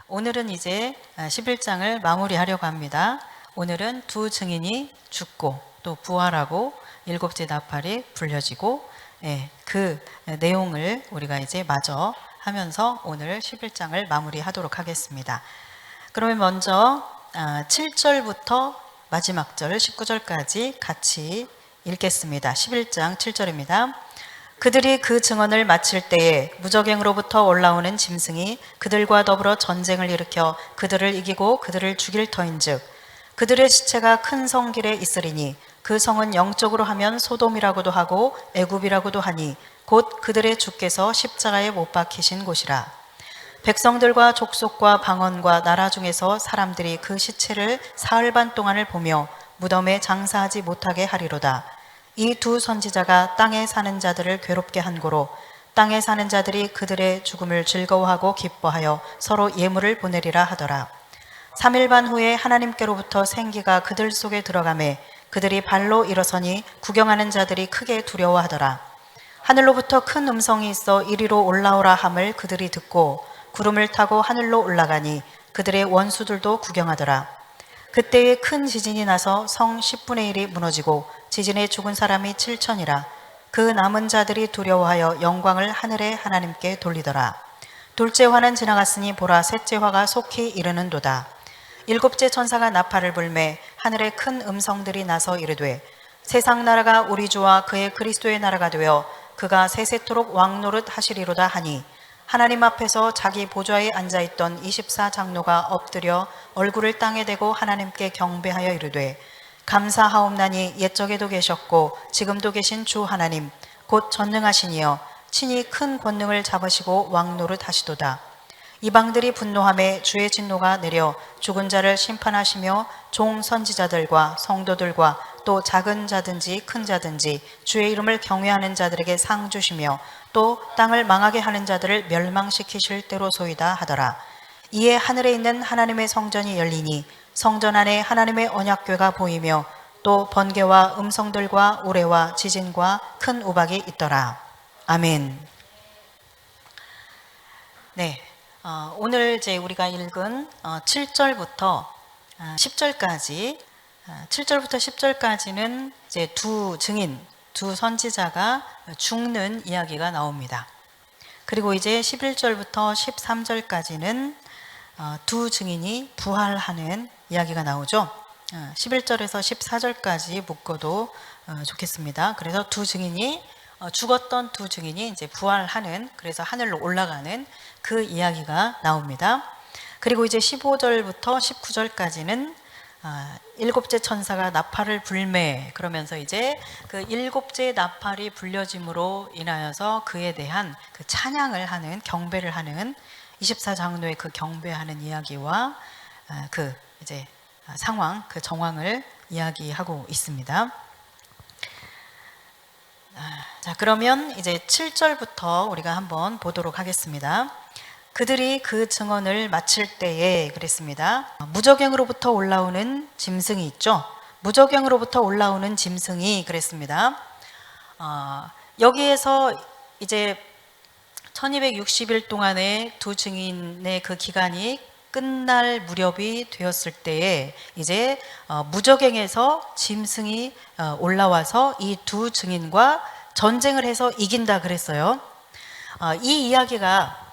오늘은 이제 11장을 마무리하려고 합니다. 오늘은 두 증인이 죽고 또 부활하고 일곱째 나팔이 불려지고 그 내용을 우리가 이제 마저 하면서 오늘 11장을 마무리하도록 하겠습니다. 그러면 먼저 7절부터 마지막 절 19절까지 같이 읽겠습니다. 11장 7절입니다. 그들이 그 증언을 마칠 때에 무저갱으로부터 올라오는 짐승이 그들과 더불어 전쟁을 일으켜 그들을 이기고 그들을 죽일 터인즉 그들의 시체가 큰 성 길에 있으리니 그 성은 영적으로 하면 소돔이라고도 하고 애굽이라고도 하니 곧 그들의 주께서 십자가에 못 박히신 곳이라. 백성들과 족속과 방언과 나라 중에서 사람들이 그 시체를 사흘 반 동안을 보며 무덤에 장사하지 못하게 하리로다. 이 두 선지자가 땅에 사는 자들을 괴롭게 한 고로 땅에 사는 자들이 그들의 죽음을 즐거워하고 기뻐하여 서로 예물을 보내리라 하더라. 3일 반 후에 하나님께로부터 생기가 그들 속에 들어가매 그들이 발로 일어서니 구경하는 자들이 크게 두려워하더라. 하늘로부터 큰 음성이 있어 이리로 올라오라 함을 그들이 듣고 구름을 타고 하늘로 올라가니 그들의 원수들도 구경하더라. 그때에 큰 지진이 나서 성 10분의 1이 무너지고 지진에 죽은 사람이 7천이라. 그 남은 자들이 두려워하여 영광을 하늘의 하나님께 돌리더라. 둘째 화는 지나갔으니 보라 셋째 화가 속히 이르는도다. 일곱째 천사가 나팔을 불매 하늘에 큰 음성들이 나서 이르되 세상 나라가 우리 주와 그의 그리스도의 나라가 되어 그가 세세토록 왕노릇 하시리로다 하니 하나님 앞에서 자기 보좌에 앉아있던 24장로가 엎드려 얼굴을 땅에 대고 하나님께 경배하여 이르되 감사하옵나니 옛적에도 계셨고 지금도 계신 주 하나님 곧 전능하시니여 친히 큰 권능을 잡으시고 왕노릇 하시도다. 이방들이 분노하매 주의 진노가 내려 죽은 자를 심판하시며 종 선지자들과 성도들과 또 작은 자든지 큰 자든지 주의 이름을 경외하는 자들에게 상 주시며 또 땅을 망하게 하는 자들을 멸망시키실 때로소이다 하더라. 이에 하늘에 있는 하나님의 성전이 열리니 성전 안에 하나님의 언약궤가 보이며 또 번개와 음성들과 우레와 지진과 큰 우박이 있더라. 아멘. 네, 오늘 이제 우리가 읽은 7절부터 10절까지 7절부터 10절까지는 이제 두 증인, 두 선지자가 죽는 이야기가 나옵니다. 그리고 이제 11절부터 13절까지는 두 증인이 부활하는 이야기가 나오죠. 11절에서 14절까지 묶어도 좋겠습니다. 그래서 두 증인이 죽었던 두 증인이 이제 부활하는, 그래서 하늘로 올라가는 그 이야기가 나옵니다. 그리고 이제 15절부터 19절까지는 일곱째 천사가 나팔을 불매, 그러면서 이제 그 일곱째 나팔이 불려짐으로 인하여서 그에 대한 그 찬양을 하는, 경배를 하는 24장로의 그 경배하는 이야기와 그 이제 상황, 그 정황을 이야기하고 있습니다. 자, 그러면 이제 7절부터 우리가 한번 보도록 하겠습니다. 그들이 그 증언을 마칠 때에 그랬습니다. 무저갱으로부터 올라오는 짐승이 있죠. 무저갱으로부터 올라오는 짐승이 그랬습니다. 여기에서 이제 1260일 동안의 두 증인의 그 기간이 끝날 무렵이 되었을 때에 이제 무저갱에서 짐승이 올라와서 이 두 증인과 전쟁을 해서 이긴다 그랬어요. 이 이야기가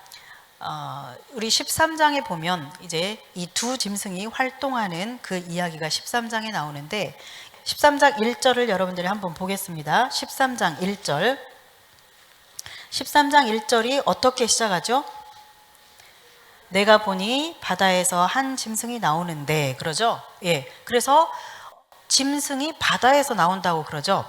우리 13장에 보면 이제 이 두 짐승이 활동하는 그 이야기가 13장에 나오는데 13장 1절을 여러분들이 한번 보겠습니다. 13장 1절. 13장 1절이 어떻게 시작하죠? 내가 보니 바다에서 한 짐승이 나오는데, 그러죠? 예. 그래서 짐승이 바다에서 나온다고 그러죠.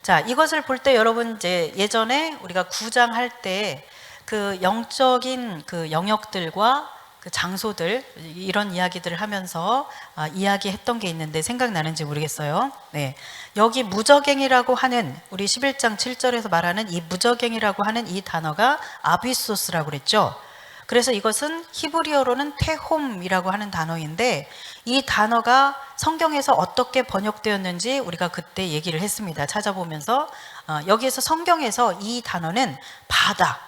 자, 이것을 볼 때 여러분 이제 예전에 우리가 구장할 때 그 영적인 그 영역들과 그 장소들, 이런 이야기들을 하면서 이야기했던 게 있는데 생각나는지 모르겠어요. 네. 여기 무저갱이라고 하는, 우리 11장 7절에서 말하는 이 무저갱이라고 하는 이 단어가 아비소스라고 그랬죠. 그래서 이것은 히브리어로는 테홈이라고 하는 단어인데 이 단어가 성경에서 어떻게 번역되었는지 우리가 그때 얘기를 했습니다. 찾아보면서 여기에서 성경에서 이 단어는 바다,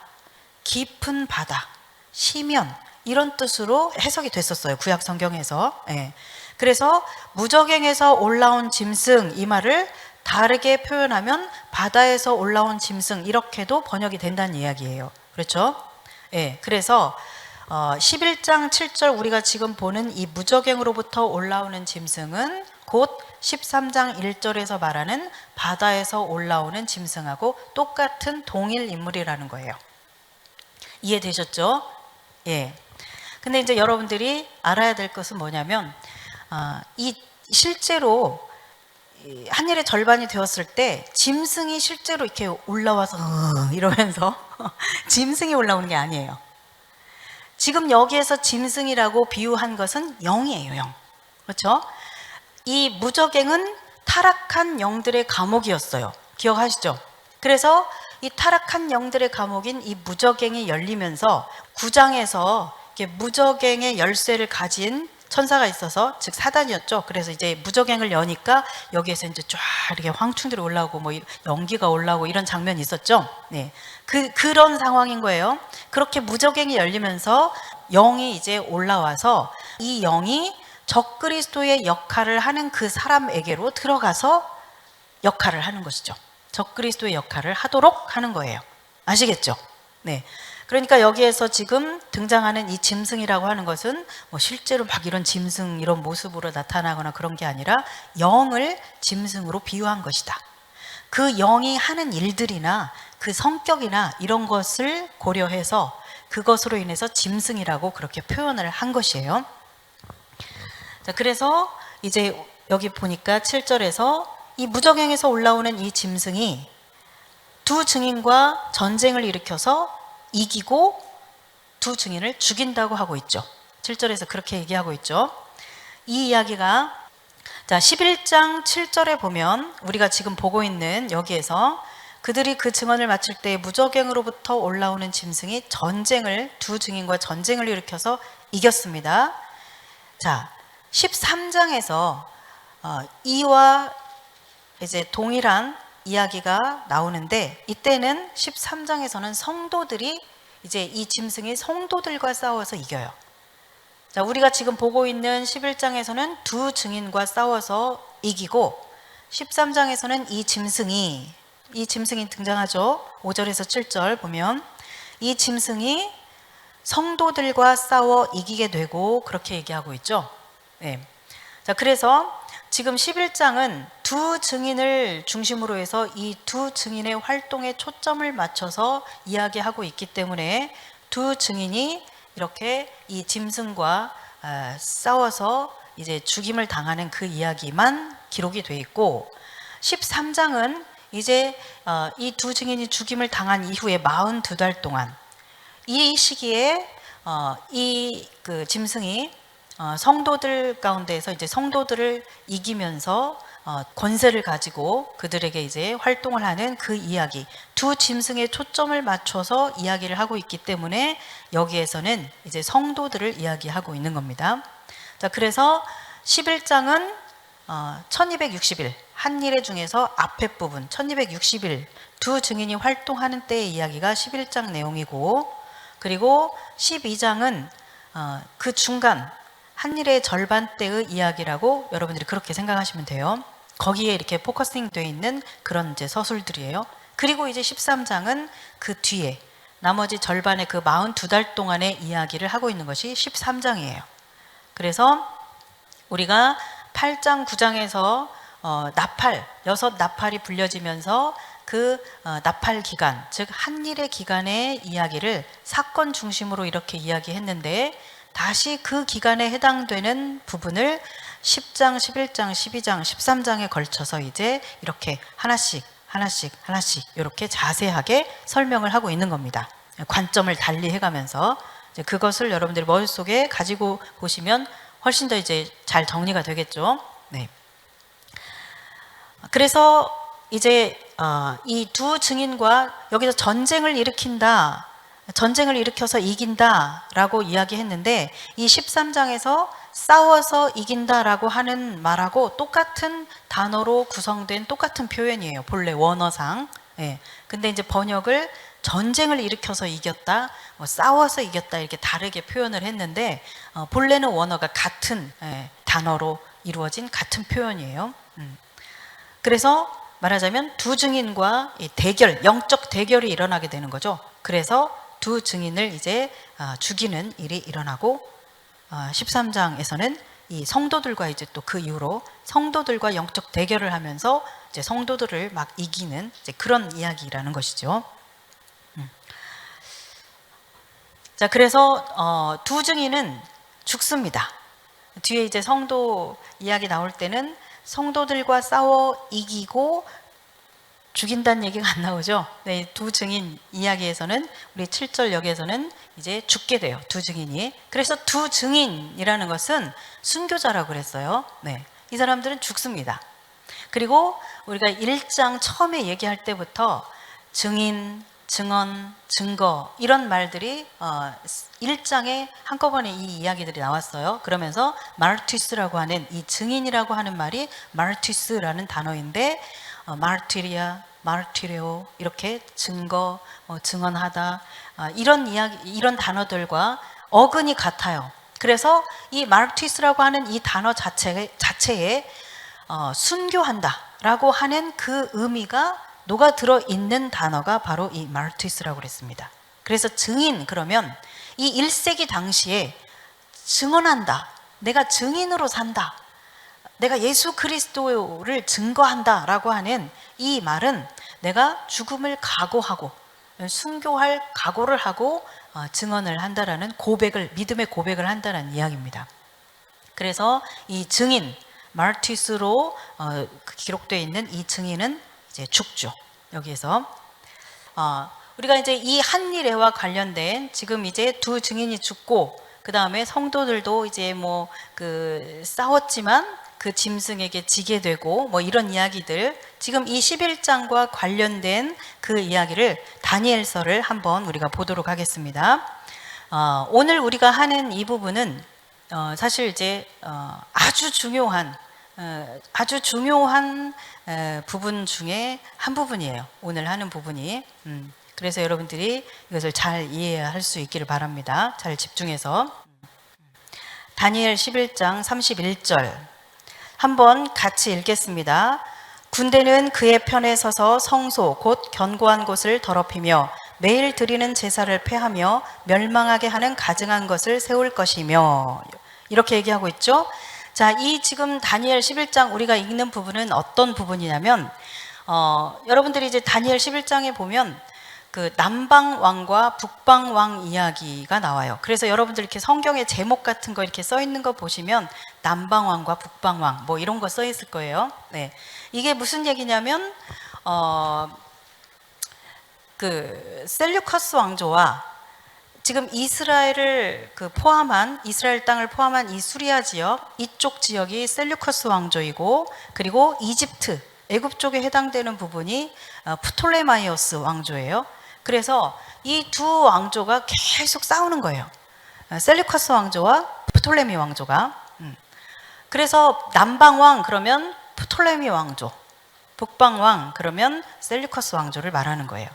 깊은 바다, 시면, 이런 뜻으로 해석이 됐었어요. 구약 성경에서. 예. 그래서 무적행에서 올라온 짐승 이 말을 다르게 표현하면 바다에서 올라온 짐승 이렇게도 번역이 된다는 이야기예요. 그렇죠? 예. 그래서 11장 7절 우리가 지금 보는 이 무적행으로부터 올라오는 짐승은 곧 13장 1절에서 말하는 바다에서 올라오는 짐승하고 똑같은 동일 인물이라는 거예요. 이해되셨죠? 예. 근데 이제 여러분들이 알아야 될 것은 뭐냐면 이 실제로 하늘의 절반이 되었을 때 짐승이 실제로 이렇게 올라와서 이러면서 짐승이 올라오는 게 아니에요. 지금 여기에서 짐승이라고 비유한 것은 영이에요, 영. 그렇죠? 이 무적행은 타락한 영들의 감옥이었어요. 기억하시죠? 그래서 이 타락한 영들의 감옥인 이 무적행이 열리면서 9장에서 무적행의 열쇠를 가진 천사가 있어서, 즉 사단이었죠. 그래서 이제 무적행을 여니까 여기에서 이제 쫙 이렇게 황충들이 올라오고 뭐 연기가 올라오고 이런 장면이 있었죠. 네, 그런 상황인 거예요. 그렇게 무적행이 열리면서 영이 이제 올라와서 이 영이 적그리스도의 역할을 하는 그 사람에게로 들어가서 역할을 하는 것이죠. 적그리스도의 역할을 하도록 하는 거예요. 아시겠죠? 네. 그러니까 여기에서 지금 등장하는 이 짐승이라고 하는 것은 뭐 실제로 막 이런 짐승 이런 모습으로 나타나거나 그런 게 아니라 영을 짐승으로 비유한 것이다. 그 영이 하는 일들이나 그 성격이나 이런 것을 고려해서 그것으로 인해서 짐승이라고 그렇게 표현을 한 것이에요. 자, 그래서 이제 여기 보니까 7절에서 이 무적행에서 올라오는 이 짐승이 두 증인과 전쟁을 일으켜서 이기고 두 증인을 죽인다고 하고 있죠. 7절에서 그렇게 얘기하고 있죠. 이 이야기가 자 11장 7절에 보면 우리가 지금 보고 있는 여기에서 그들이 그 증언을 마칠 때 무적행으로부터 올라오는 짐승이 두 증인과 전쟁을 일으켜서 이겼습니다. 자 13장에서 이와 이제 동일한 이야기가 나오는데 이때는 13장에서는 성도들이 이제 이 짐승이 성도들과 싸워서 이겨요. 자, 우리가 지금 보고 있는 11장에서는 두 증인과 싸워서 이기고 13장에서는 이 짐승이 등장하죠. 5절에서 7절 보면 이 짐승이 성도들과 싸워 이기게 되고 그렇게 얘기하고 있죠. 네. 자, 그래서 지금 11장은 두 증인을 중심으로 해서 이 두 증인의 활동에 초점을 맞춰서 이야기하고 있기 때문에 두 증인이 이렇게 이 짐승과 싸워서 이제 죽임을 당하는 그 이야기만 기록이 돼 있고 13장은 이제 이 두 증인이 죽임을 당한 이후에 42달 동안 이 시기에 이 그 짐승이 성도들 가운데에서 이제 성도들을 이기면서 권세를 가지고 그들에게 이제 활동을 하는 그 이야기, 두 짐승에 초점을 맞춰서 이야기를 하고 있기 때문에 여기에서는 이제 성도들을 이야기하고 있는 겁니다. 자, 그래서 11장은 1260일 한 일의 중에서 앞에 부분 1260일 두 증인이 활동하는 때의 이야기가 11장 내용이고, 그리고 12장은 그 중간 한 일의 절반 때의 이야기라고 여러분들이 그렇게 생각하시면 돼요. 거기에 이렇게 포커싱 되어 있는 그런 이제 서술들이에요. 그리고 이제 13장은 그 뒤에 나머지 절반의 그 42달 동안의 이야기를 하고 있는 것이 13장이에요. 그래서 우리가 8장 9장에서 여섯 나팔이 불려지면서 그 나팔 기간, 즉 한일의 기간의 이야기를 사건 중심으로 이렇게 이야기했는데 다시 그 기간에 해당되는 부분을 10장, 11장, 12장, 13장에 걸쳐서 이제 이렇게 하나씩 이렇게 자세하게 설명을 하고 있는 겁니다. 관점을 달리 해가면서 이제 그것을 여러분들이 머릿속에 가지고 보시면 훨씬 더 이제 잘 정리가 되겠죠. 네. 그래서 이제 이 두 증인과 여기서 전쟁을 일으켜서 이긴다라고 이야기했는데 이 13장에서 싸워서 이긴다라고 하는 말하고 똑같은 단어로 구성된 똑같은 표현이에요. 본래 원어상. 예. 근데 이제 번역을 전쟁을 일으켜서 이겼다, 뭐 싸워서 이겼다 이렇게 다르게 표현을 했는데 본래는 원어가 같은 단어로 이루어진 같은 표현이에요. 그래서 말하자면 두 증인과 이 대결, 영적 대결이 일어나게 되는 거죠. 그래서 두 증인을 이제 죽이는 일이 일어나고 13장에서는 이 성도들과 이제 또 그 이후로 성도들과 영적 대결을 하면서 이제 성도들을 막 이기는 이제 그런 이야기라는 것이죠. 자, 그래서 두 증인은 죽습니다. 뒤에 이제 성도 이야기 나올 때는 성도들과 싸워 이기고 죽인다는 얘기가 안 나오죠. 네, 두 증인 이야기에서는 우리 7절 여기에서는 이제 죽게 돼요. 두 증인이. 그래서 두 증인이라는 것은 순교자라고 그랬어요. 네, 이 사람들은 죽습니다. 그리고 우리가 1장 처음에 얘기할 때부터 증인, 증언, 증거 이런 말들이 1장에 한꺼번에 이 이야기들이 나왔어요. 그러면서 마르티스라고 하는 이 증인이라고 하는 말이 마르티스라는 단어인데 마르티리아, 마르티레오 이렇게 증거, 증언하다 이런 이야기, 이런 단어들과 어근이 같아요. 그래서 이 마르티스라고 하는 이 단어 자체에 순교한다라고 하는 그 의미가 녹아 들어 있는 단어가 바로 이 마르티스라고 그랬습니다. 그래서 증인 그러면 이 1세기 당시에 증언한다, 내가 증인으로 산다, 내가 예수 그리스도를 증거한다라고 하는 이 말은 내가 죽음을 각오하고 순교할 각오를 하고 증언을 한다라는 고백을, 믿음의 고백을 한다는 이야기입니다. 그래서 이 증인 마르티스로 기록되어 있는 이 증인은 이제 죽죠. 여기에서 우리가 이제 이 한 일회와 관련된 지금 이제 두 증인이 죽고 그 다음에 성도들도 이제 뭐 그 싸웠지만 그 짐승에게 지게 되고 뭐 이런 이야기들, 지금 이 11장과 관련된 그 이야기를 다니엘서를 한번 우리가 보도록 하겠습니다. 오늘 우리가 하는 이 부분은 사실 이제 아주 중요한 부분 중에 한 부분이에요. 오늘 하는 부분이. 그래서 여러분들이 이것을 잘 이해할 수 있기를 바랍니다. 잘 집중해서. 다니엘 11장 31절 한번 같이 읽겠습니다. 군대는 그의 편에 서서 성소 곧 견고한 곳을 더럽히며 매일 드리는 제사를 폐하며 멸망하게 하는 가증한 것을 세울 것이며, 이렇게 얘기하고 있죠. 자, 이 지금 다니엘 11장 우리가 읽는 부분은 어떤 부분이냐면 여러분들이 이제 다니엘 11장에 보면 그 남방 왕과 북방 왕 이야기가 나와요. 그래서 여러분들 이렇게 성경의 제목 같은 거 이렇게 써 있는 거 보시면 남방 왕과 북방 왕 뭐 이런 거 써 있을 거예요. 네. 이게 무슨 얘기냐면 그 셀류커스 왕조와 지금 이스라엘을 이스라엘 땅을 포함한 이 수리아 지역, 이쪽 지역이 셀류커스 왕조이고, 그리고 이집트, 애굽 쪽에 해당되는 부분이 프톨레마이오스 왕조예요. 그래서 이 두 왕조가 계속 싸우는 거예요. 셀류커스 왕조와 프톨레미 왕조가. 그래서 남방 왕 그러면 프톨레미 왕조, 북방 왕 그러면 셀류커스 왕조를 말하는 거예요.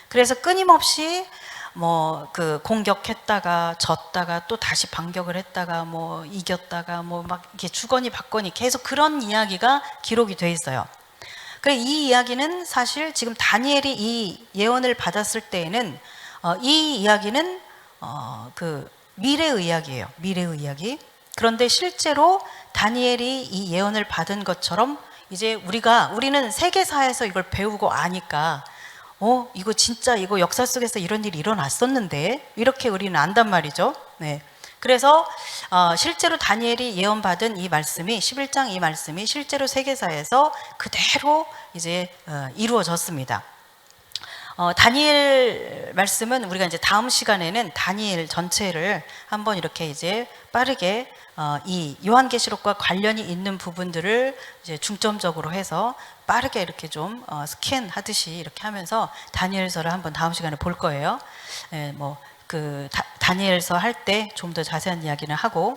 그래서 끊임없이 뭐 그 공격했다가 졌다가 또 다시 반격을 했다가 뭐 이겼다가 뭐 막 이렇게 주거니 받거니 계속 그런 이야기가 기록이 돼 있어요. 그래, 이 이야기는 사실 지금 다니엘이 이 예언을 받았을 때에는 이 이야기는 그 미래의 이야기예요. 미래의 이야기. 그런데 실제로 다니엘이 이 예언을 받은 것처럼 이제 우리는 세계사에서 이걸 배우고 아니까 이거 진짜 이거 역사 속에서 이런 일이 일어났었는데 이렇게 우리는 안단 말이죠. 네. 그래서 실제로 다니엘이 예언받은 이 말씀이 11장 이 말씀이 실제로 세계사에서 그대로 이제 이루어졌습니다. 다니엘 말씀은 우리가 이제 다음 시간에는 다니엘 전체를 한번 이렇게 이제 빠르게 이 요한계시록과 관련이 있는 부분들을 이제 중점적으로 해서 빠르게 이렇게 좀 스캔하듯이 이렇게 하면서 다니엘서를 한번 다음 시간에 볼 거예요. 뭐 그 다니엘서 할 때 좀 더 자세한 이야기는 하고,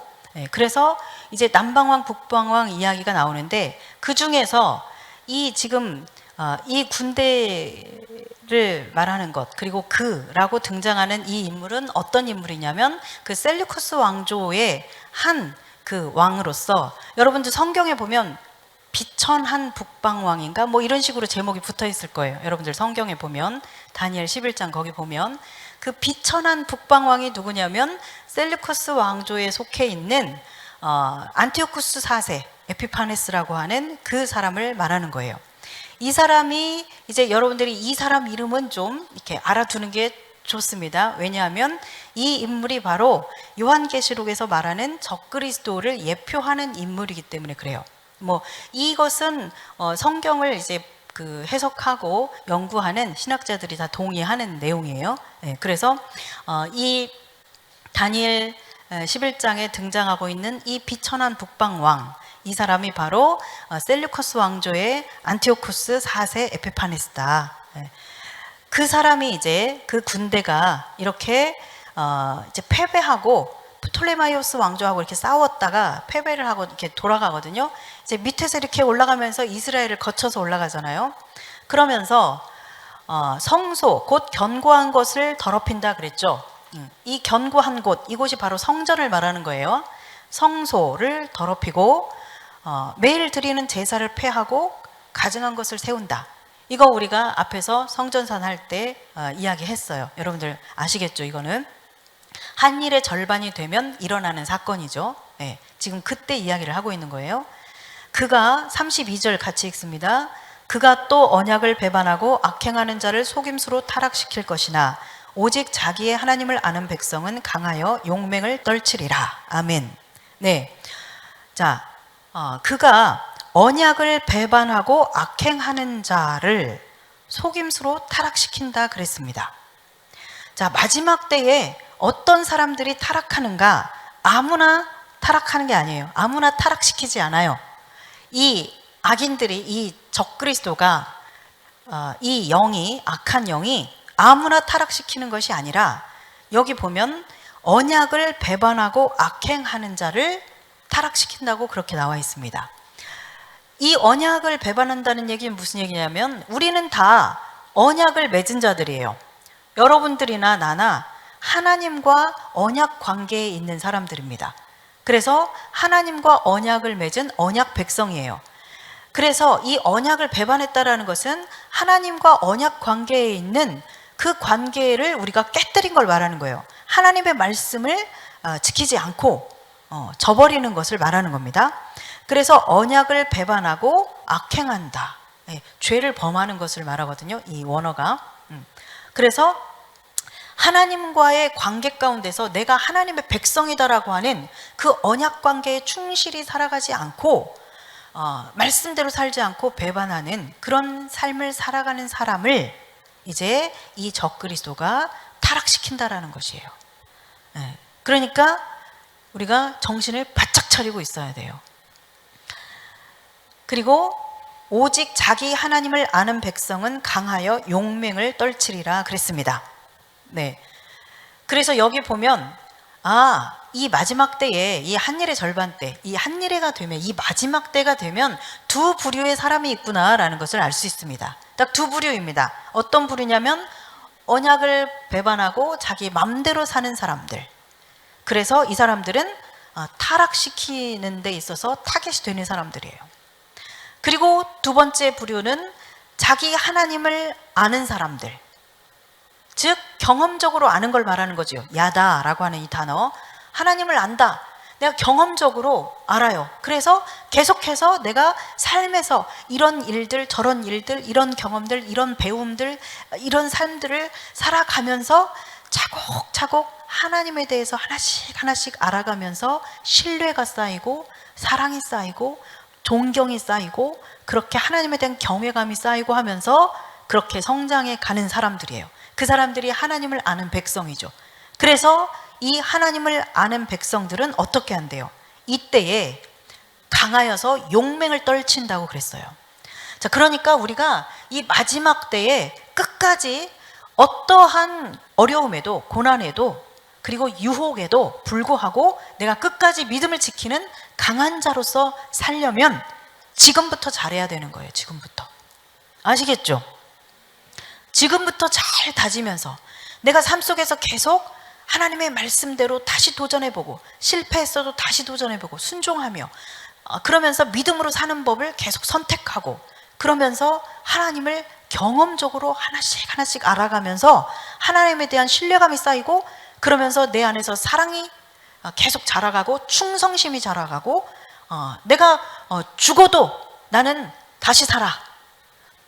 그래서 이제 남방왕 북방왕 이야기가 나오는데 그 중에서 이 지금 이 군대 를 말하는 것, 그리고 그라고 등장하는 이 인물은 어떤 인물이냐면 그 셀류쿠스 왕조의 한 그 왕으로서, 여러분들 성경에 보면 비천한 북방왕인가 뭐 이런 식으로 제목이 붙어 있을 거예요. 여러분들 성경에 보면 다니엘 11장 거기 보면 그 비천한 북방왕이 누구냐면 셀류쿠스 왕조에 속해 있는 안티오쿠스 4세 에피파네스라고 하는 그 사람을 말하는 거예요. 이 사람이, 이제 여러분들이 이 사람 이름은 좀 이렇게 알아두는 게 좋습니다. 왜냐하면 이 인물이 바로 요한계시록에서 말하는 적그리스도를 예표하는 인물이기 때문에 그래요. 뭐 이것은 성경을 이제 그 해석하고 연구하는 신학자들이 다 동의하는 내용이에요. 네, 그래서 이 다니엘 11장에 등장하고 있는 이 비천한 북방왕, 이 사람이 바로 셀류커스 왕조의 안티오쿠스 4세 에피파네스다. 그 사람이 이제 그 군대가 이렇게 이제 패배하고 프톨레마이오스 왕조하고 이렇게 싸웠다가 패배를 하고 이렇게 돌아가거든요. 이제 밑에서 이렇게 올라가면서 이스라엘을 거쳐서 올라가잖아요. 그러면서 성소 곧 견고한 것을 더럽힌다 그랬죠. 이 견고한 곳, 이곳이 바로 성전을 말하는 거예요. 성소를 더럽히고 매일 드리는 제사를 폐하고 가증한 것을 세운다. 이거 우리가 앞에서 성전산 할 때 이야기했어요. 여러분들 아시겠죠? 이거는 한일의 절반이 되면 일어나는 사건이죠. 네, 지금 그때 이야기를 하고 있는 거예요. 그가 32절 같이 읽습니다. 그가 또 언약을 배반하고 악행하는 자를 속임수로 타락시킬 것이나 오직 자기의 하나님을 아는 백성은 강하여 용맹을 떨치리라. 아멘. 네, 자, 그가 언약을 배반하고 악행하는 자를 속임수로 타락시킨다 그랬습니다. 자, 마지막 때에 어떤 사람들이 타락하는가? 아무나 타락하는 게 아니에요. 아무나 타락시키지 않아요. 이 악인들이, 이 적그리스도가, 이 영이, 악한 영이 아무나 타락시키는 것이 아니라 여기 보면 언약을 배반하고 악행하는 자를 타락시킨다고 그렇게 나와 있습니다. 이 언약을 배반한다는 얘기는 무슨 얘기냐면 우리는 다 언약을 맺은 자들이에요. 여러분들이나 나나 하나님과 언약 관계에 있는 사람들입니다. 그래서 하나님과 언약을 맺은 언약 백성이에요. 그래서 이 언약을 배반했다라는 것은 하나님과 언약 관계에 있는 그 관계를 우리가 깨뜨린 걸 말하는 거예요. 하나님의 말씀을 지키지 않고 저버리는 것을 말하는 겁니다. 그래서 언약을 배반하고 악행한다. 네, 죄를 범하는 것을 말하거든요. 이 원어가. 그래서 하나님과의 관계 가운데서 내가 하나님의 백성이다라고 하는 그 언약 관계에 충실히 살아가지 않고 말씀대로 살지 않고 배반하는 그런 삶을 살아가는 사람을 이제 이 적그리스도가 타락시킨다라는 것이에요. 네, 그러니까 우리가 정신을 바짝 차리고 있어야 돼요. 그리고 오직 자기 하나님을 아는 백성은 강하여 용맹을 떨치리라 그랬습니다. 네. 그래서 여기 보면 이 마지막 때에, 이 한일의 절반 때, 이 한일해가 되면, 이 마지막 때가 되면 두 부류의 사람이 있구나라는 것을 알 수 있습니다. 딱 두 부류입니다. 어떤 부류냐면 언약을 배반하고 자기 맘대로 사는 사람들. 그래서 이 사람들은 타락시키는 데 있어서 타겟이 되는 사람들이에요. 그리고 두 번째 부류는 자기 하나님을 아는 사람들, 즉 경험적으로 아는 걸 말하는 거죠. 야다라고 하는 이 단어, 하나님을 안다. 내가 경험적으로 알아요. 그래서 계속해서 내가 삶에서 이런 일들, 저런 일들, 이런 경험들, 이런 배움들, 이런 삶들을 살아가면서 차곡차곡 하나님에 대해서 하나씩 하나씩 알아가면서 신뢰가 쌓이고 사랑이 쌓이고 존경이 쌓이고 그렇게 하나님에 대한 경외감이 쌓이고 하면서 그렇게 성장해 가는 사람들이에요. 그 사람들이 하나님을 아는 백성이죠. 그래서 이 하나님을 아는 백성들은 어떻게 한대요? 이때에 강하여서 용맹을 떨친다고 그랬어요. 자, 그러니까 우리가 이 마지막 때에 끝까지 어떠한 어려움에도 고난에도 그리고 유혹에도 불구하고 내가 끝까지 믿음을 지키는 강한 자로서 살려면 지금부터 잘해야 되는 거예요. 지금부터. 아시겠죠? 지금부터 잘 다지면서 내가 삶 속에서 계속 하나님의 말씀대로 다시 도전해보고, 실패했어도 다시 도전해보고 순종하며, 그러면서 믿음으로 사는 법을 계속 선택하고, 그러면서 하나님을 경험적으로 하나씩 하나씩 알아가면서 하나님에 대한 신뢰감이 쌓이고, 그러면서 내 안에서 사랑이 계속 자라가고 충성심이 자라가고, 내가 죽어도 나는 다시 살아,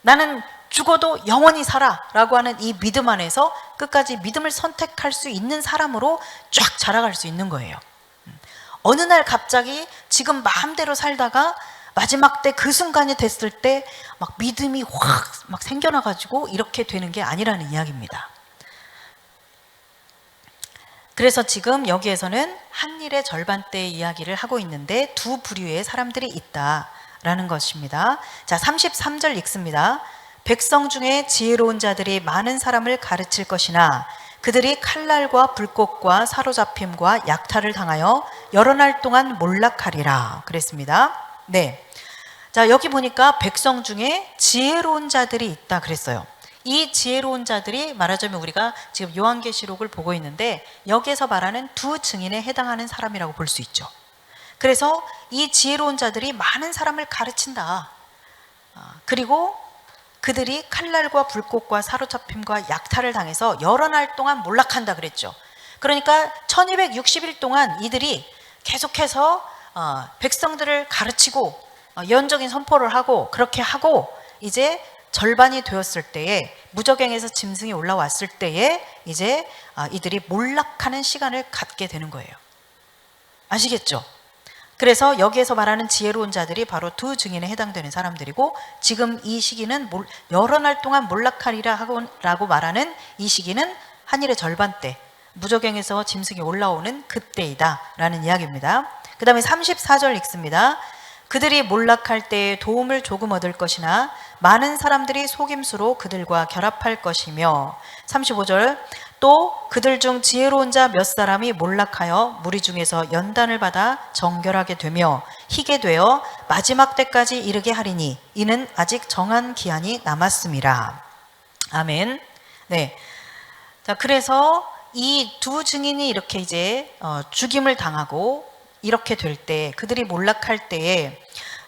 나는 죽어도 영원히 살아 라고 하는 이 믿음 안에서 끝까지 믿음을 선택할 수 있는 사람으로 쫙 자라갈 수 있는 거예요. 어느 날 갑자기 지금 마음대로 살다가 마지막 때 그 순간이 됐을 때 막 믿음이 확 막 생겨나가지고 이렇게 되는 게 아니라는 이야기입니다. 그래서 지금 여기에서는 한 일의 절반대의 이야기를 하고 있는데 두 부류의 사람들이 있다라는 것입니다. 자, 33절 읽습니다. 백성 중에 지혜로운 자들이 많은 사람을 가르칠 것이나 그들이 칼날과 불꽃과 사로잡힘과 약탈을 당하여 여러 날 동안 몰락하리라 그랬습니다. 네. 자, 여기 보니까 백성 중에 지혜로운 자들이 있다 그랬어요. 이 지혜로운 자들이 말하자면 우리가 지금 요한계시록을 보고 있는데 여기에서 말하는 두 증인에 해당하는 사람이라고 볼 수 있죠. 그래서 이 지혜로운 자들이 많은 사람을 가르친다. 그리고 그들이 칼날과 불꽃과 사로잡힘과 약탈을 당해서 여러 날 동안 몰락한다 그랬죠. 그러니까 1260일 동안 이들이 계속해서 백성들을 가르치고 예언적인 선포를 하고 그렇게 하고 이제 절반이 되었을 때에 무저갱에서 짐승이 올라왔을 때에 이제 이들이 몰락하는 시간을 갖게 되는 거예요. 아시겠죠? 그래서 여기에서 말하는 지혜로운 자들이 바로 두 증인에 해당되는 사람들이고 지금 이 시기는 여러 날 동안 몰락하리라 라고 말하는 이 시기는 한일의 절반 때 무저갱에서 짐승이 올라오는 그때이다 라는 이야기입니다. 그 다음에 34절 읽습니다. 그들이 몰락할 때에 도움을 조금 얻을 것이나 많은 사람들이 속임수로 그들과 결합할 것이며 35절 또 그들 중 지혜로운 자 몇 사람이 몰락하여 무리 중에서 연단을 받아 정결하게 되며 희게 되어 마지막 때까지 이르게 하리니 이는 아직 정한 기한이 남았음이라. 아멘. 네. 자, 그래서 이 두 증인이 이렇게 이제 죽임을 당하고 이렇게 될 때 그들이 몰락할 때에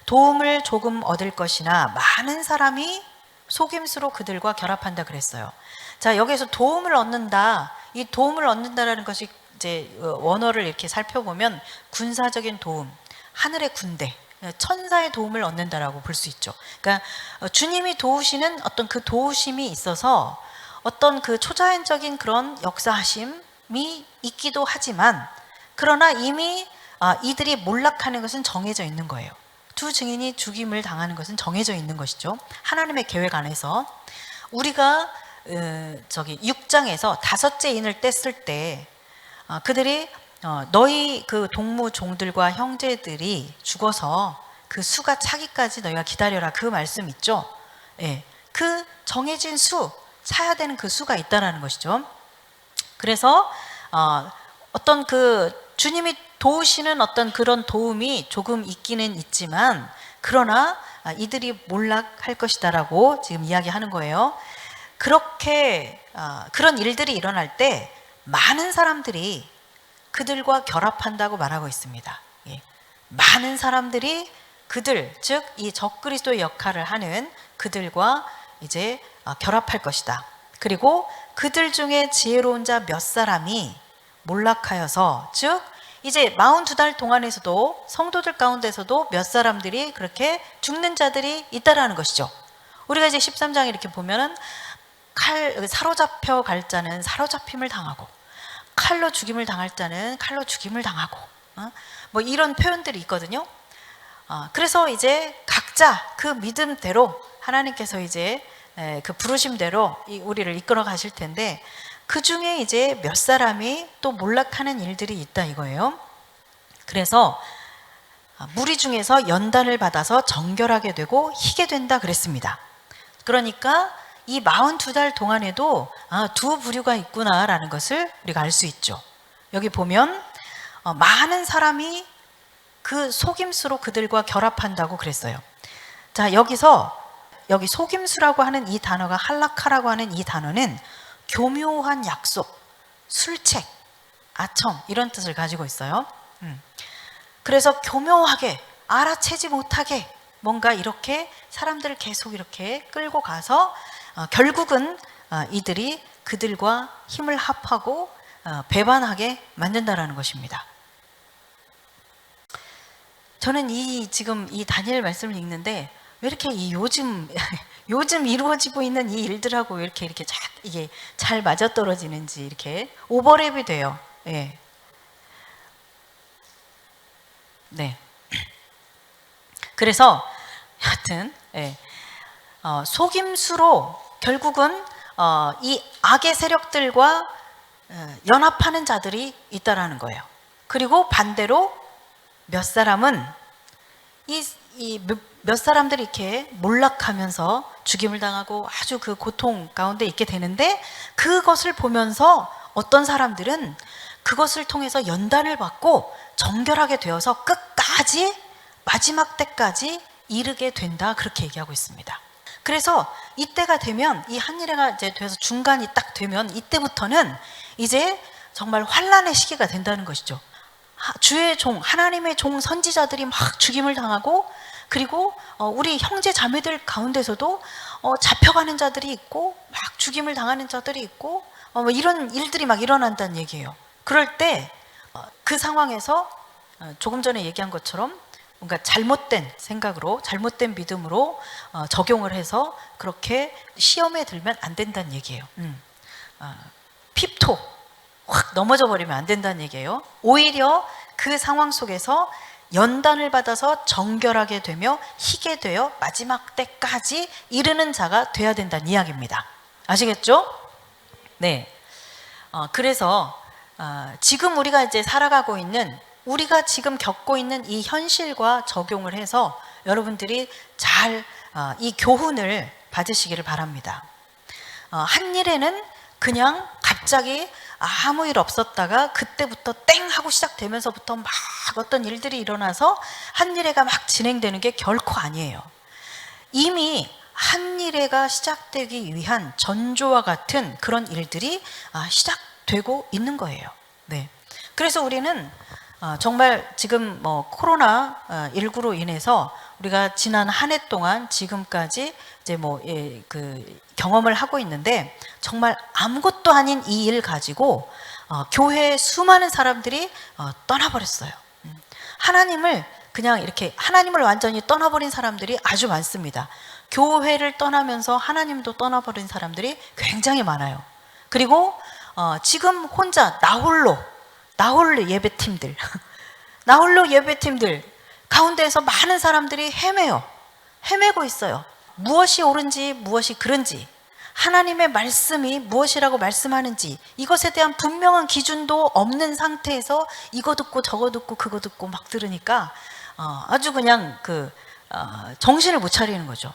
도움을 조금 얻을 것이나 많은 사람이 속임수로 그들과 결합한다 그랬어요. 자, 여기에서 도움을 얻는다. 이 도움을 얻는다라는 것이 이제 원어를 이렇게 살펴보면 군사적인 도움, 하늘의 군대, 천사의 도움을 얻는다라고 볼 수 있죠. 그러니까 주님이 도우시는 어떤 그 도우심이 있어서 어떤 그 초자연적인 그런 역사하심이 있기도 하지만 그러나 이미 이들이 몰락하는 것은 정해져 있는 거예요. 두 증인이 죽임을 당하는 것은 정해져 있는 것이죠. 하나님의 계획 안에서 우리가 6장에서 다섯째 인을 뗐을 때 그들이 너희 그 동무 종들과 형제들이 죽어서 그 수가 차기까지 너희가 기다려라 그 말씀 있죠. 예, 그 정해진 수 차야 되는 그 수가 있다라는 것이죠. 그래서 어떤 그 주님이 도우시는 어떤 그런 도움이 조금 있기는 있지만 그러나 이들이 몰락할 것이다라고 지금 이야기하는 거예요. 그렇게 그런 일들이 일어날 때 많은 사람들이 그들과 결합한다고 말하고 있습니다. 예. 많은 사람들이 그들, 즉 이 적그리스도의 역할을 하는 그들과 이제 결합할 것이다. 그리고 그들 중에 지혜로운 자 몇 사람이 몰락하여서 즉 이제 42달 동안에서도 성도들 가운데서도 몇 사람들이 그렇게 죽는 자들이 있다라는 것이죠. 우리가 이제 13장에 이렇게 보면은 사로잡혀 갈 자는 사로잡힘을 당하고 칼로 죽임을 당할 자는 칼로 죽임을 당하고 뭐 이런 표현들이 있거든요. 그래서 이제 각자 그 믿음대로 하나님께서 이제 그 부르심대로 우리를 이끌어 가실 텐데 그 중에 이제 몇 사람이 또 몰락하는 일들이 있다 이거예요. 그래서 무리 중에서 연단을 받아서 정결하게 되고 희게 된다 그랬습니다. 그러니까 이 42달 동안에도 두 부류가 있구나라는 것을 우리가 알 수 있죠. 여기 보면 많은 사람이 그 속임수로 그들과 결합한다고 그랬어요. 자, 여기서 여기 속임수라고 하는 이 단어가, 할라카라고 하는 이 단어는 교묘한 약속, 술책, 아첨 이런 뜻을 가지고 있어요. 그래서 교묘하게 알아채지 못하게 뭔가 이렇게 사람들을 계속 이렇게 끌고 가서 결국은 이들이 그들과 힘을 합하고 배반하게 만든다라는 것입니다. 저는 지금 이 다니엘 말씀을 읽는데 왜 이렇게 요즘 이루어지고 있는 이 일들하고 왜 이렇게 이게 잘 맞아떨어지는지 이렇게 오버랩이 돼요. 예. 네. 그래서 여하튼 속임수로 결국은 이 악의 세력들과 연합하는 자들이 있다라는 거예요. 그리고 반대로 몇 사람은 몇 사람들이 이렇게 몰락하면서 죽임을 당하고 아주 그 고통 가운데 있게 되는데, 그것을 보면서 어떤 사람들은 그것을 통해서 연단을 받고 정결하게 되어서 끝까지 마지막 때까지 이르게 된다, 그렇게 얘기하고 있습니다. 그래서 이때가 되면, 이 한일회가 이제 돼서 중간이 딱 되면 이때부터는 이제 정말 환란의 시기가 된다는 것이죠. 주의 종, 하나님의 종 선지자들이 막 죽임을 당하고, 그리고 우리 형제 자매들 가운데서도 잡혀가는 자들이 있고 막 죽임을 당하는 자들이 있고 뭐 이런 일들이 막 일어난다는 얘기예요. 그럴 때 그 상황에서 조금 전에 얘기한 것처럼 뭔가 잘못된 생각으로, 잘못된 믿음으로 적용을 해서 그렇게 시험에 들면 안 된다는 얘기예요. 핍토 확 넘어져 버리면 안 된다는 얘기예요. 오히려 그 상황 속에서 연단을 받아서 정결하게 되며 희게 되어 마지막 때까지 이르는 자가 돼야 된다는 이야기입니다. 아시겠죠? 네. 그래서 지금 우리가 이제 살아가고 있는, 우리가 지금 겪고 있는 이 현실과 적용을 해서 여러분들이 잘 이 교훈을 받으시기를 바랍니다. 한 일에는 그냥 갑자기 아무 일 없었다가 그때부터 땡 하고 시작되면서부터 막 어떤 일들이 일어나서 한일회가 막 진행되는 게 결코 아니에요. 이미 한일회가 시작되기 위한 전조와 같은 그런 일들이 시작되고 있는 거예요. 네. 그래서 우리는 정말 지금 뭐 코로나19로 인해서 우리가 지난 한 해 동안 지금까지 이제 그 경험을 하고 있는데, 정말 아무것도 아닌 이 일 가지고 교회의 수많은 사람들이 떠나버렸어요. 하나님을 그냥 이렇게, 하나님을 완전히 떠나버린 사람들이 아주 많습니다. 교회를 떠나면서 하나님도 떠나버린 사람들이 굉장히 많아요. 그리고 지금 혼자 나홀로 예배팀들 나홀로 예배팀들 가운데에서 많은 사람들이 헤매고 있어요. 무엇이 옳은지 무엇이 그른지, 하나님의 말씀이 무엇이라고 말씀하는지 이것에 대한 분명한 기준도 없는 상태에서 이거 듣고 저거 듣고 그거 듣고 막 들으니까 아주 그냥 정신을 못 차리는 거죠.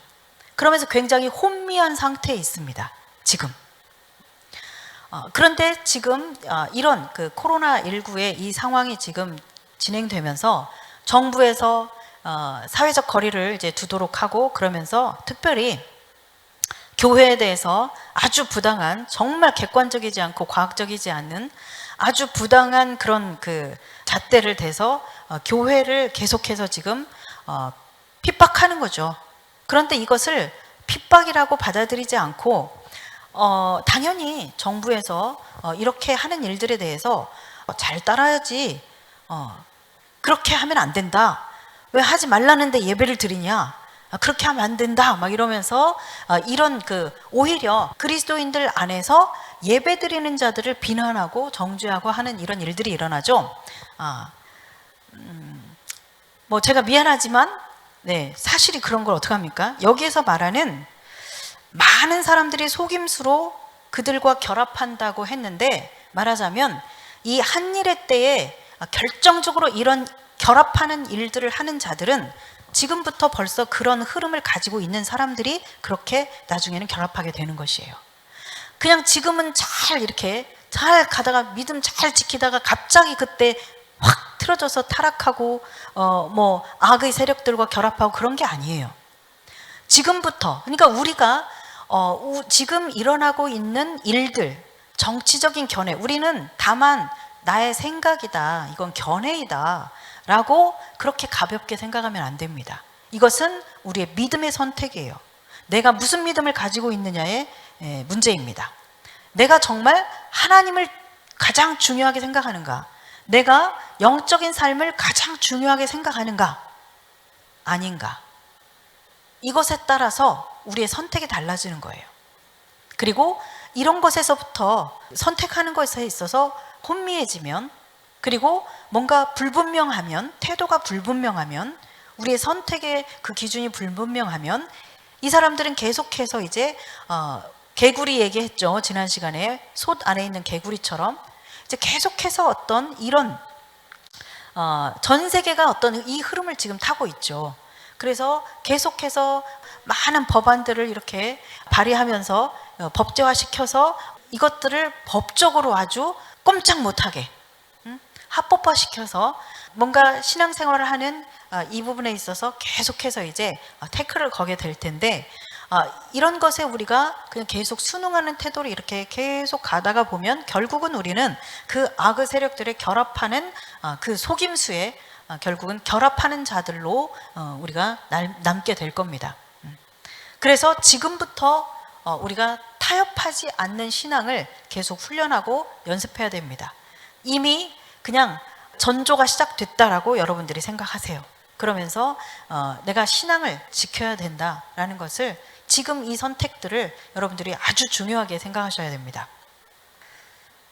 그러면서 굉장히 혼미한 상태에 있습니다, 지금. 그런데 지금 이런 코로나19의 이 상황이 지금 진행되면서 정부에서 사회적 거리를 이제 두도록 하고, 그러면서 특별히 교회에 대해서 아주 부당한, 정말 객관적이지 않고 과학적이지 않은 아주 부당한 그런 잣대를 대서 교회를 계속해서 지금 핍박하는 거죠. 그런데 이것을 핍박이라고 받아들이지 않고 당연히 정부에서 이렇게 하는 일들에 대해서 잘 따라야지, 그렇게 하면 안 된다, 왜 하지 말라는데 예배를 드리냐, 그렇게 하면 안 된다 막 이러면서 이런 오히려 그리스도인들 안에서 예배 드리는 자들을 비난하고 정죄하고 하는 이런 일들이 일어나죠. 뭐 제가 미안하지만 사실이 그런 걸 어떡합니까? 여기에서 말하는 많은 사람들이 속임수로 그들과 결합한다고 했는데, 말하자면 이 한일회 때에 결정적으로 이런 결합하는 일들을 하는 자들은 지금부터 벌써 그런 흐름을 가지고 있는 사람들이 그렇게 나중에는 결합하게 되는 것이에요. 그냥 지금은 이렇게 잘 가다가 믿음 잘 지키다가 갑자기 그때 확 틀어져서 타락하고 악의 세력들과 결합하고 그런 게 아니에요. 지금부터, 그러니까 우리가 지금 일어나고 있는 일들, 정치적인 견해, 우리는 다만 나의 생각이다, 이건 견해이다 라고 그렇게 가볍게 생각하면 안 됩니다. 이것은 우리의 믿음의 선택이에요. 내가 무슨 믿음을 가지고 있느냐의 문제입니다. 내가 정말 하나님을 가장 중요하게 생각하는가? 내가 영적인 삶을 가장 중요하게 생각하는가? 아닌가? 이것에 따라서 우리의 선택이 달라지는 거예요. 그리고 이런 것에서부터 선택하는 것에 있어서 혼미해지면, 그리고 뭔가 불분명하면, 태도가 불분명하면, 우리의 선택의 그 기준이 불분명하면 이 사람들은 계속해서 이제 개구리 얘기했죠. 지난 시간에 솥 안에 있는 개구리처럼 이제 계속해서 어떤 이런 전 세계가 어떤 이 흐름을 지금 타고 있죠. 그래서 계속해서 많은 법안들을 이렇게 발의하면서 법제화시켜서 이것들을 법적으로 아주 꼼짝 못하게 합법화시켜서 뭔가 신앙생활을 하는 이 부분에 있어서 계속해서 이제 태클을 거게 될 텐데, 이런 것에 우리가 그냥 계속 순응하는 태도로 이렇게 계속 가다가 보면 결국은 우리는 그 악의 세력들의 결합하는 그 속임수에 결국은 결합하는 자들로 우리가 남게 될 겁니다. 그래서 지금부터 우리가 타협하지 않는 신앙을 계속 훈련하고 연습해야 됩니다. 이미 그냥 전조가 시작됐다라고 여러분들이 생각하세요. 그러면서 내가 신앙을 지켜야 된다라는 것을, 지금 이 선택들을 여러분들이 아주 중요하게 생각하셔야 됩니다.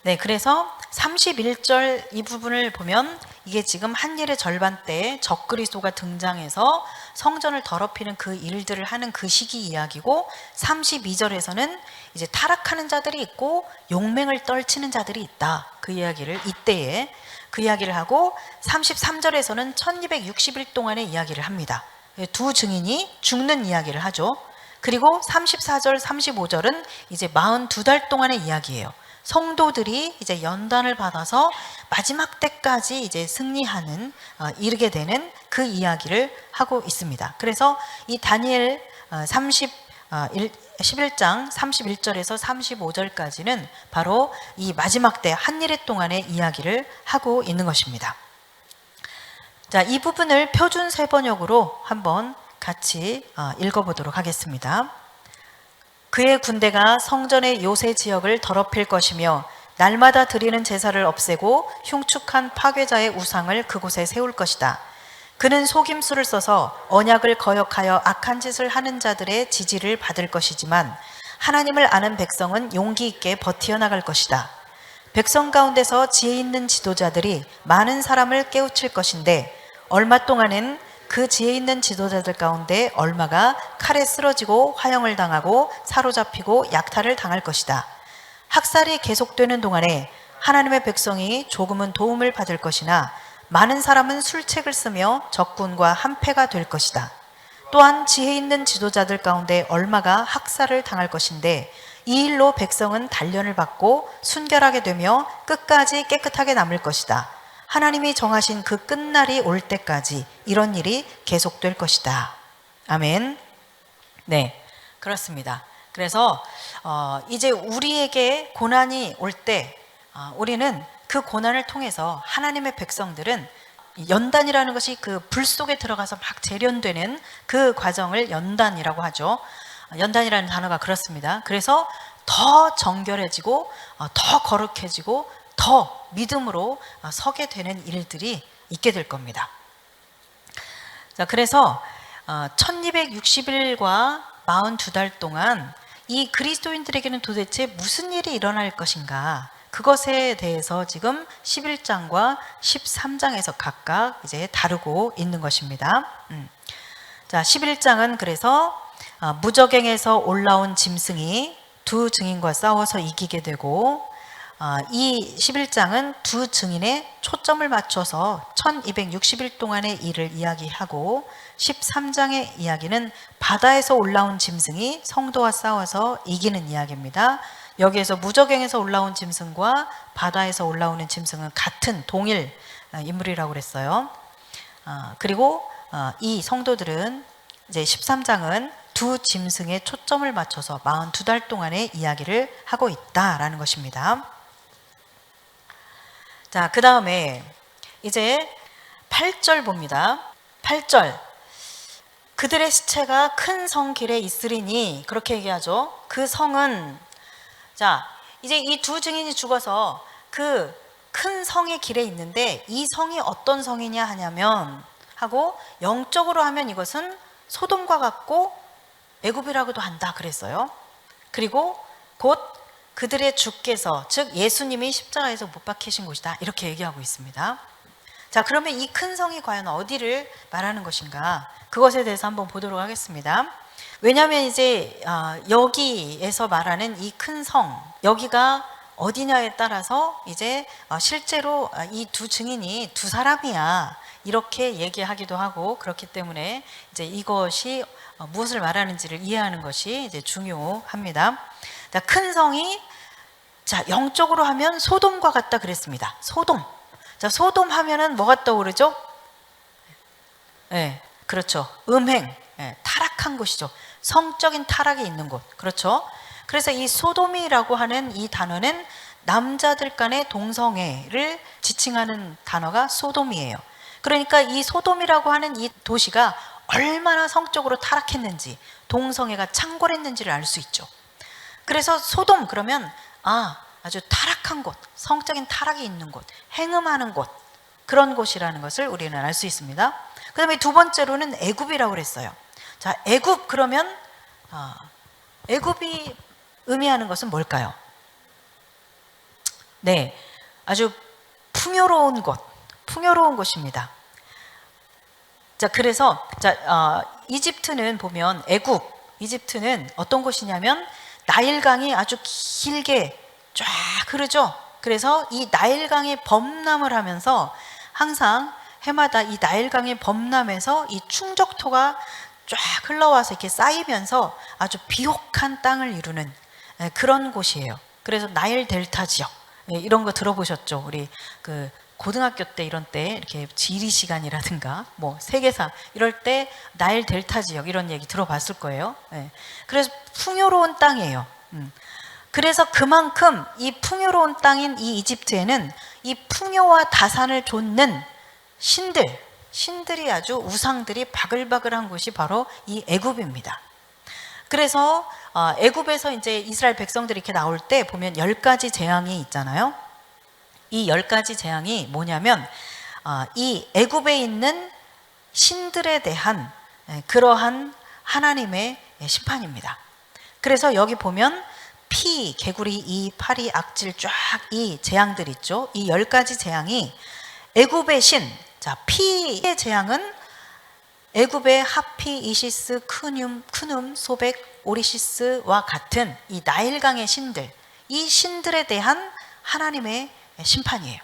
네, 그래서 31절 이 부분을 보면 이게 지금 한일의 절반 때에 적그리스도가 등장해서 성전을 더럽히는 그 일들을 하는 그 시기 이야기고, 32절에서는 이제 타락하는 자들이 있고 용맹을 떨치는 자들이 있다, 그 이야기를 이때에 그 이야기를 하고, 33절에서는 1260일 동안의 이야기를 합니다. 두 증인이 죽는 이야기를 하죠. 그리고 34절 35절은 이제 42달 동안의 이야기예요. 성도들이 이제 연단을 받아서 마지막 때까지 이제 승리하는, 이르게 되는 그 이야기를 하고 있습니다. 그래서 이 다니엘 11장 31절에서 35절까지는 바로 이 마지막 때 한일의 동안의 이야기를 하고 있는 것입니다. 자, 이 부분을 표준 세번역으로 한번 같이 읽어보도록 하겠습니다. 그의 군대가 성전의 요새 지역을 더럽힐 것이며 날마다 드리는 제사를 없애고 흉측한 파괴자의 우상을 그곳에 세울 것이다. 그는 속임수를 써서 언약을 거역하여 악한 짓을 하는 자들의 지지를 받을 것이지만 하나님을 아는 백성은 용기 있게 버티어 나갈 것이다. 백성 가운데서 지혜 있는 지도자들이 많은 사람을 깨우칠 것인데 얼마 동안은 그 지혜 있는 지도자들 가운데 얼마가 칼에 쓰러지고 화형을 당하고 사로잡히고 약탈을 당할 것이다. 학살이 계속되는 동안에 하나님의 백성이 조금은 도움을 받을 것이나 많은 사람은 술책을 쓰며 적군과 한패가 될 것이다. 또한 지혜 있는 지도자들 가운데 얼마가 학살을 당할 것인데 이 일로 백성은 단련을 받고 순결하게 되며 끝까지 깨끗하게 남을 것이다. 하나님이 정하신 그 끝날이 올 때까지 이런 일이 계속될 것이다. 아멘. 네, 그렇습니다. 그래서 이제 우리에게 고난이 올 때 우리는 그 고난을 통해서 하나님의 백성들은 연단이라는 것이 그 불 속에 들어가서 막 재련되는 그 과정을 연단이라고 하죠. 연단이라는 단어가 그렇습니다. 그래서 더 정결해지고 더 거룩해지고 더 믿음으로 서게 되는 일들이 있게 될 겁니다. 자, 그래서 1260일과 42달 동안 이 그리스도인들에게는 도대체 무슨 일이 일어날 것인가, 그것에 대해서 지금 11장과 13장에서 각각 이제 다루고 있는 것입니다. 자, 11장은 그래서 무저갱에서 올라온 짐승이 두 증인과 싸워서 이기게 되고, 이 11장은 두 증인의 초점을 맞춰서 1260일 동안의 일을 이야기하고, 13장의 이야기는 바다에서 올라온 짐승이 성도와 싸워서 이기는 이야기입니다. 여기에서 무저갱에서 올라온 짐승과 바다에서 올라오는 짐승은 같은 동일 인물이라고 그랬어요. 그리고 이 성도들은 이제 13장은 두 짐승에 초점을 맞춰서 42달 동안의 이야기를 하고 있다라는 것입니다. 자, 그 다음에 이제 8절 봅니다. 8절. 그들의 시체가 큰 성 길에 있으리니, 그렇게 얘기하죠. 그 성은, 자, 이제 이 두 증인이 죽어서 그 큰 성의 길에 있는데, 이 성이 어떤 성이냐 하냐면, 하고 영적으로 하면 이것은 소돔과 같고 애굽이라고도 한다 그랬어요. 그리고 곧 그들의 주께서, 즉 예수님이 십자가에서 못 박히신 곳이다, 이렇게 얘기하고 있습니다. 자, 그러면 이 큰 성이 과연 어디를 말하는 것인가, 그것에 대해서 한번 보도록 하겠습니다. 왜냐하면 이제 여기에서 말하는 이 큰 성, 여기가 어디냐에 따라서 이제 실제로 이 두 증인이 두 사람이야, 이렇게 얘기하기도 하고, 그렇기 때문에 이제 이것이 무엇을 말하는지를 이해하는 것이 이제 중요합니다. 자, 큰 성이, 자, 영적으로 하면 소돔과 같다 그랬습니다. 소돔. 자, 소돔 하면은 뭐가 떠오르죠? 네, 그렇죠. 음행, 네, 타락한 곳이죠. 성적인 타락이 있는 곳. 그렇죠. 그래서 이 소돔이라고 하는 이 단어는 남자들 간의 동성애를 지칭하는 단어가 소돔이에요. 그러니까 이 소돔이라고 하는 이 도시가 얼마나 성적으로 타락했는지, 동성애가 창궐했는지를 알 수 있죠. 그래서 소돔 그러면 아주 타락한 곳, 성적인 타락이 있는 곳, 행음하는 곳, 그런 곳이라는 것을 우리는 알 수 있습니다. 그 다음에 두 번째로는 애굽이라고 그랬어요. 자, 애굽 그러면 애굽이 의미하는 것은 뭘까요? 네, 아주 풍요로운 곳, 풍요로운 곳입니다. 자, 그래서 이집트는 보면 애굽, 이집트는 어떤 곳이냐면 나일강이 아주 길게 쫙 흐르죠. 그래서 이 나일강이 범람을 하면서 항상 해마다 이 나일강이 범람해서 이 충적토가 쫙 흘러와서 이렇게 쌓이면서 아주 비옥한 땅을 이루는 그런 곳이에요. 그래서 나일 델타 지역, 이런 거 들어보셨죠? 우리 그 고등학교 때 이런 때 이렇게 지리 시간이라든가 뭐 세계사 이럴 때 나일 델타 지역 이런 얘기 들어봤을 거예요. 그래서 풍요로운 땅이에요. 그래서 그만큼 이 풍요로운 땅인 이 이집트에는 이 풍요와 다산을 좇는 신들이 아주 우상들이 바글바글한 곳이 바로 이 애굽입니다. 그래서 애굽에서 이제 이스라엘 백성들이 이렇게 나올 때 보면 10가지 재앙이 있잖아요. 이 10가지 재앙이 뭐냐면 이 애굽에 있는 신들에 대한 그러한 하나님의 심판입니다. 그래서 여기 보면 피, 개구리, 이, 파리, 악질 쫙 이 재앙들 있죠. 이 10가지 재앙이 애굽의 신, 자, 피의 재앙은 애굽의 하피, 이시스, 크눔, 소백, 오리시스와 같은 이 나일강의 신들, 이 신들에 대한 하나님의 심판이에요.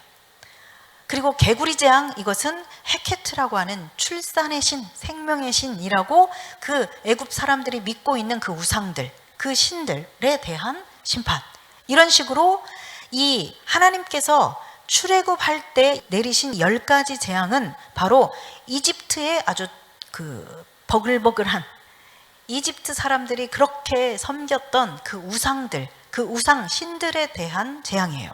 그리고 개구리 재앙, 이것은 헤케트라고 하는 출산의 신, 생명의 신이라고 그 애굽 사람들이 믿고 있는 그 우상들, 그 신들에 대한 심판. 이런 식으로 이 하나님께서 출애굽할 때 내리신 10가지 재앙은 바로 이집트의 아주 그 버글버글한 이집트 사람들이 그렇게 섬겼던 그 우상들, 그 우상 신들에 대한 재앙이에요.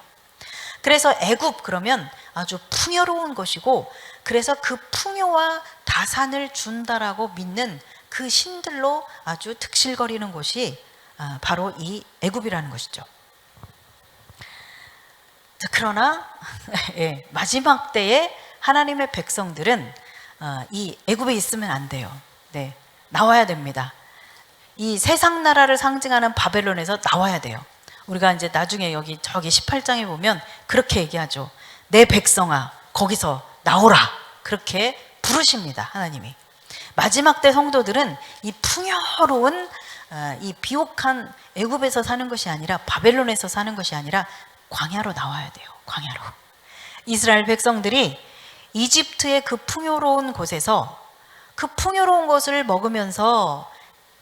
그래서 애굽 그러면 아주 풍요로운 것이고, 그래서 그 풍요와 다산을 준다라고 믿는 그 신들로 아주 득실거리는 곳이 바로 이 애굽이라는 것이죠. 그러나 마지막 때에 하나님의 백성들은 이 애굽에 있으면 안 돼요. 네, 나와야 됩니다. 이 세상 나라를 상징하는 바벨론에서 나와야 돼요. 우리가 이제 나중에 여기 저기 18장에 보면 그렇게 얘기하죠. 내 백성아, 거기서 나오라. 그렇게 부르십니다, 하나님이. 마지막 때 성도들은 이 풍요로운 이 비옥한 애굽에서 사는 것이 아니라, 바벨론에서 사는 것이 아니라 광야로 나와야 돼요. 광야로. 이스라엘 백성들이 이집트의 그 풍요로운 곳에서 그 풍요로운 것을 먹으면서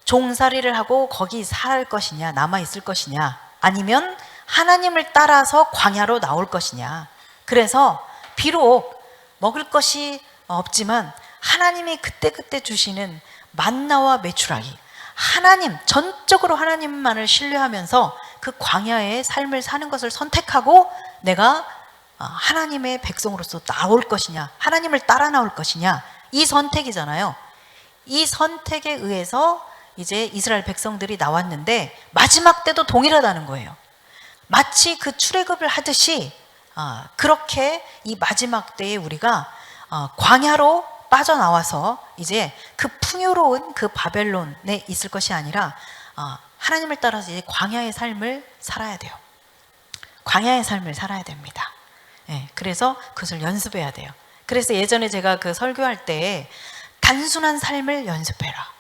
종살이를 하고 거기 살 것이냐, 남아 있을 것이냐, 아니면 하나님을 따라서 광야로 나올 것이냐. 그래서 비록 먹을 것이 없지만 하나님이 그때그때 주시는 만나와 메추라기, 하나님, 전적으로 하나님만을 신뢰하면서 그 광야의 삶을 사는 것을 선택하고 내가 하나님의 백성으로서 나올 것이냐, 하나님을 따라 나올 것이냐, 이 선택이잖아요. 이 선택에 의해서 이제 이스라엘 백성들이 나왔는데 마지막 때도 동일하다는 거예요. 마치 그 출애굽을 하듯이 그렇게 이 마지막 때에 우리가 광야로 빠져나와서 이제 그 풍요로운 그 바벨론에 있을 것이 아니라 하나님을 따라서 이제 광야의 삶을 살아야 돼요. 광야의 삶을 살아야 됩니다. 예, 그래서 그것을 연습해야 돼요. 그래서 예전에 제가 그 설교할 때 단순한 삶을 연습해라.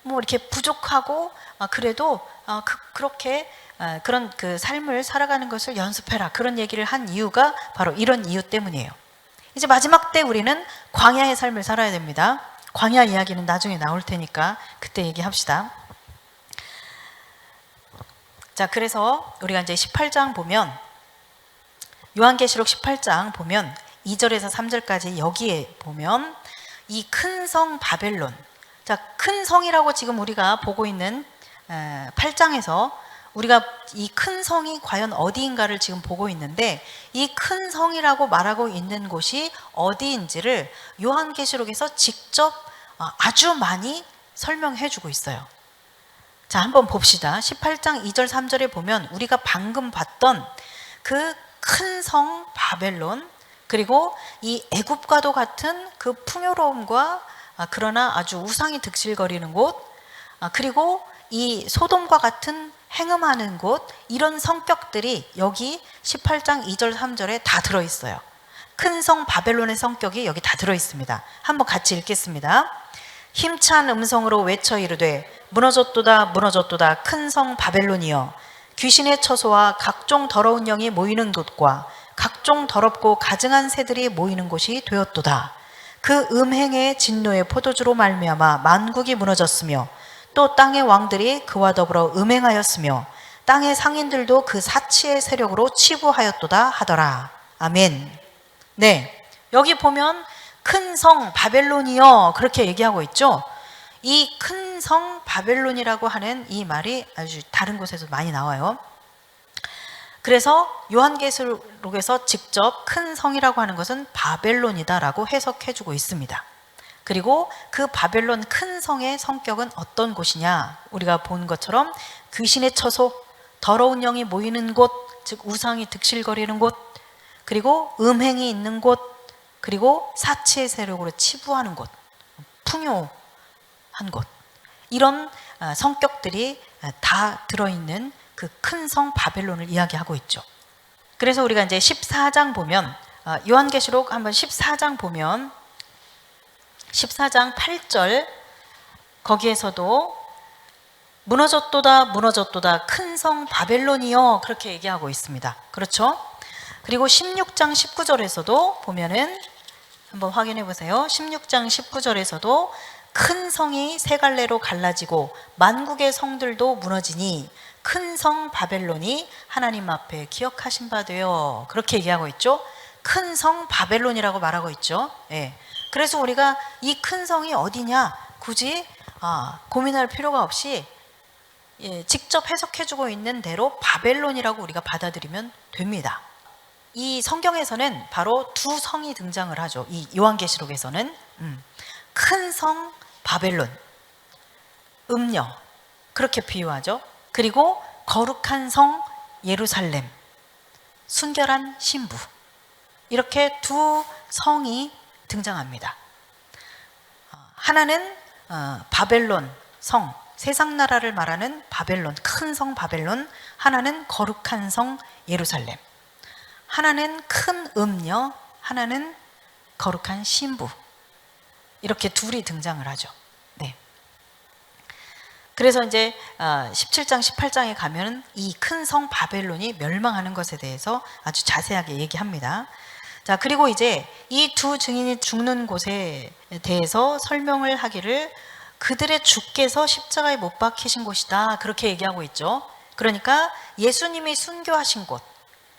뭐 이렇게 부족하고 그래도 그렇게 그런 그 삶을 살아가는 것을 연습해라. 그런 얘기를 한 이유가 바로 이런 이유 때문이에요. 이제 마지막 때 우리는 광야의 삶을 살아야 됩니다. 광야 이야기는 나중에 나올 테니까 그때 얘기합시다. 자, 그래서 우리가 이제 18장 보면, 요한계시록 18장 보면 2절에서 3절까지 여기에 보면 이 큰 성 바벨론, 자, 큰 성이라고 지금 우리가 보고 있는 8장에서 우리가 이 큰 성이 과연 어디인가를 지금 보고 있는데, 이 큰 성이라고 말하고 있는 곳이 어디인지를 요한계시록에서 직접 아주 많이 설명해 주고 있어요. 자, 한번 봅시다. 18장 2절 3절에 보면 우리가 방금 봤던 그 큰 성 바벨론, 그리고 이 애굽과도 같은 그 풍요로움과 그러나 아주 우상이 득실거리는 곳, 그리고 이 소돔과 같은 행음하는 곳, 이런 성격들이 여기 18장 2절 3절에 다 들어있어요. 큰 성 바벨론의 성격이 여기 다 들어있습니다. 한번 같이 읽겠습니다. 힘찬 음성으로 외쳐 이르되 무너졌도다 무너졌도다 큰 성 바벨론이여, 귀신의 처소와 각종 더러운 영이 모이는 곳과 각종 더럽고 가증한 새들이 모이는 곳이 되었도다. 그 음행의 진노의 포도주로 말미암아 만국이 무너졌으며 또 땅의 왕들이 그와 더불어 음행하였으며 땅의 상인들도 그 사치의 세력으로 치부하였도다 하더라. 아멘. 네, 여기 보면 큰 성 바벨론이여 그렇게 얘기하고 있죠. 이 큰 성 바벨론이라고 하는 이 말이 아주 다른 곳에서 많이 나와요. 그래서 요한계시록에서 직접 큰 성이라고 하는 것은 바벨론이다라고 해석해주고 있습니다. 그리고 그 바벨론 큰 성의 성격은 어떤 곳이냐, 우리가 본 것처럼 귀신의 처소, 더러운 영이 모이는 곳, 즉 우상이 득실거리는 곳, 그리고 음행이 있는 곳, 그리고 사치의 세력으로 치부하는 곳, 풍요한 곳, 이런 성격들이 다 들어있는 그 큰 성 바벨론을 이야기하고 있죠. 그래서 우리가 이제 14장 보면, 요한계시록 한번 14장 보면 14장 8절 거기에서도 무너졌도다 무너졌도다 큰 성 바벨론이여 그렇게 얘기하고 있습니다. 그렇죠? 그리고 16장 19절에서도 보면은 한번 확인해 보세요. 16장 19절에서도 큰 성이 세 갈래로 갈라지고 만국의 성들도 무너지니 큰 성 바벨론이 하나님 앞에 기억하신 바 되어 그렇게 얘기하고 있죠. 큰 성 바벨론이라고 말하고 있죠. 예. 그래서 우리가 이 큰 성이 어디냐 굳이 고민할 필요가 없이 직접 해석해주고 있는 대로 바벨론이라고 우리가 받아들이면 됩니다. 이 성경에서는 바로 두 성이 등장을 하죠. 이 요한계시록에서는 큰 성 바벨론, 음녀 그렇게 비유하죠. 그리고 거룩한 성 예루살렘, 순결한 신부, 이렇게 두 성이 등장합니다. 하나는 바벨론 성, 세상 나라를 말하는 바벨론, 큰 성 바벨론, 하나는 거룩한 성 예루살렘, 하나는 큰 음녀, 하나는 거룩한 신부, 이렇게 둘이 등장을 하죠. 네. 그래서 이제 17장, 18장에 가면 이 큰 성 바벨론이 멸망하는 것에 대해서 아주 자세하게 얘기합니다. 자, 그리고 이제 이 두 증인이 죽는 곳에 대해서 설명을 하기를 그들의 주께서 십자가에 못 박히신 곳이다 그렇게 얘기하고 있죠. 그러니까 예수님이 순교하신 곳,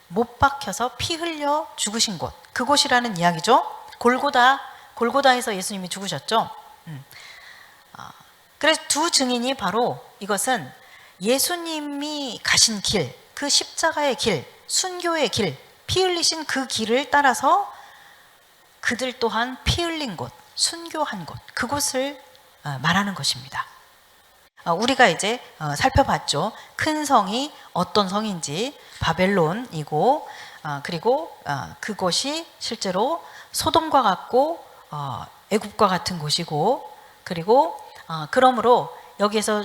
못 박혀서 피 흘려 죽으신 곳, 그곳이라는 이야기죠. 골고다에서 예수님이 죽으셨죠. 그래서 두 증인이 바로 이것은 예수님이 가신 길, 그 십자가의 길, 순교의 길, 피 흘리신 그 길을 따라서 그들 또한 피 흘린 곳, 순교한 곳, 그곳을 말하는 것입니다. 우리가 이제 살펴봤죠. 큰 성이 어떤 성인지 바벨론이고, 그리고 그곳이 실제로 소돔과 같고 애굽과 같은 곳이고, 그리고 그러므로 여기에서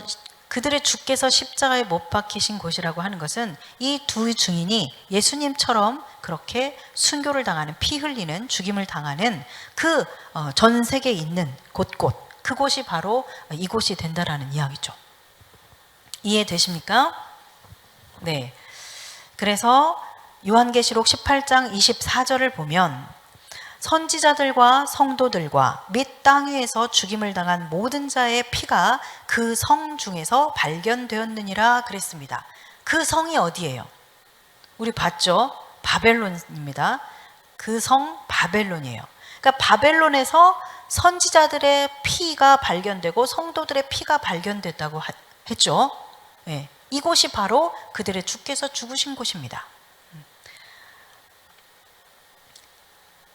그들의 주께서 십자가에 못 박히신 곳이라고 하는 것은 이 두 증인이 예수님처럼 그렇게 순교를 당하는, 피 흘리는, 죽임을 당하는 그 전 세계에 있는 곳곳, 그곳이 바로 이곳이 된다라는 이야기죠. 이해되십니까? 네. 그래서 요한계시록 18장 24절을 보면 선지자들과 성도들과 및 땅 위에서 죽임을 당한 모든 자의 피가 그 성 중에서 발견되었느니라 그랬습니다. 그 성이 어디예요? 우리 봤죠? 바벨론입니다. 그 성 바벨론이에요. 그러니까 바벨론에서 선지자들의 피가 발견되고 성도들의 피가 발견됐다고 했죠. 네. 이곳이 바로 그들의 주께서 죽으신 곳입니다.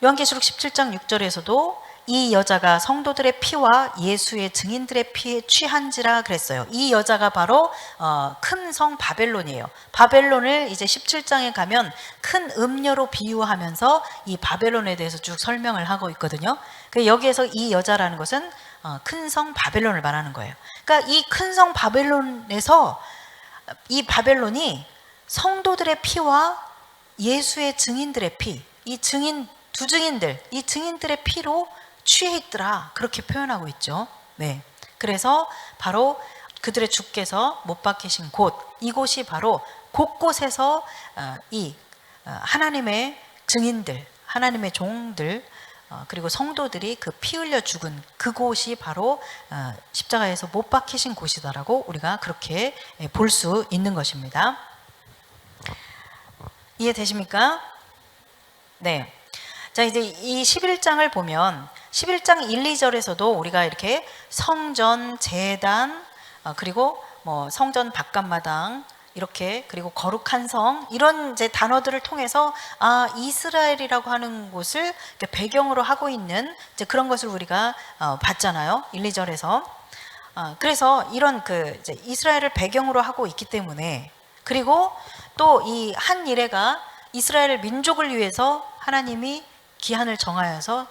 요한계시록 17장 6절에서도 이 여자가 성도들의 피와 예수의 증인들의 피에 취한지라 그랬어요. 이 여자가 바로 큰 성 바벨론이에요. 바벨론을 이제 17장에 가면 큰 음녀로 비유하면서 이 바벨론에 대해서 쭉 설명을 하고 있거든요. 여기에서 이 여자라는 것은 큰 성 바벨론을 말하는 거예요. 그러니까 이 큰 성 바벨론에서 이 바벨론이 성도들의 피와 예수의 증인들의 피, 이 두 증인들, 이 증인들의 피로 취해 있더라, 그렇게 표현하고 있죠. 네. 그래서 바로 그들의 주께서 못 박히신 곳, 이곳이 바로 곳곳에서 이 하나님의 증인들, 하나님의 종들, 그리고 성도들이 그 피 흘려 죽은 그곳이 바로 십자가에서 못 박히신 곳이다라고 우리가 그렇게 볼 수 있는 것입니다. 이해되십니까? 네. 자, 이제 이 11장을 보면 11장 1, 2절에서도 우리가 이렇게 성전, 제단, 그리고 뭐 성전 바깥마당, 이렇게, 그리고 거룩한 성, 이런 이제 단어들을 통해서 이스라엘이라고 하는 곳을 배경으로 하고 있는 이제 그런 것을 우리가 봤잖아요. 1, 2절에서. 그래서 이런 이제 이스라엘을 배경으로 하고 있기 때문에, 그리고 또 이 한 이레가 이스라엘 민족을 위해서 하나님이 기한을 정하여서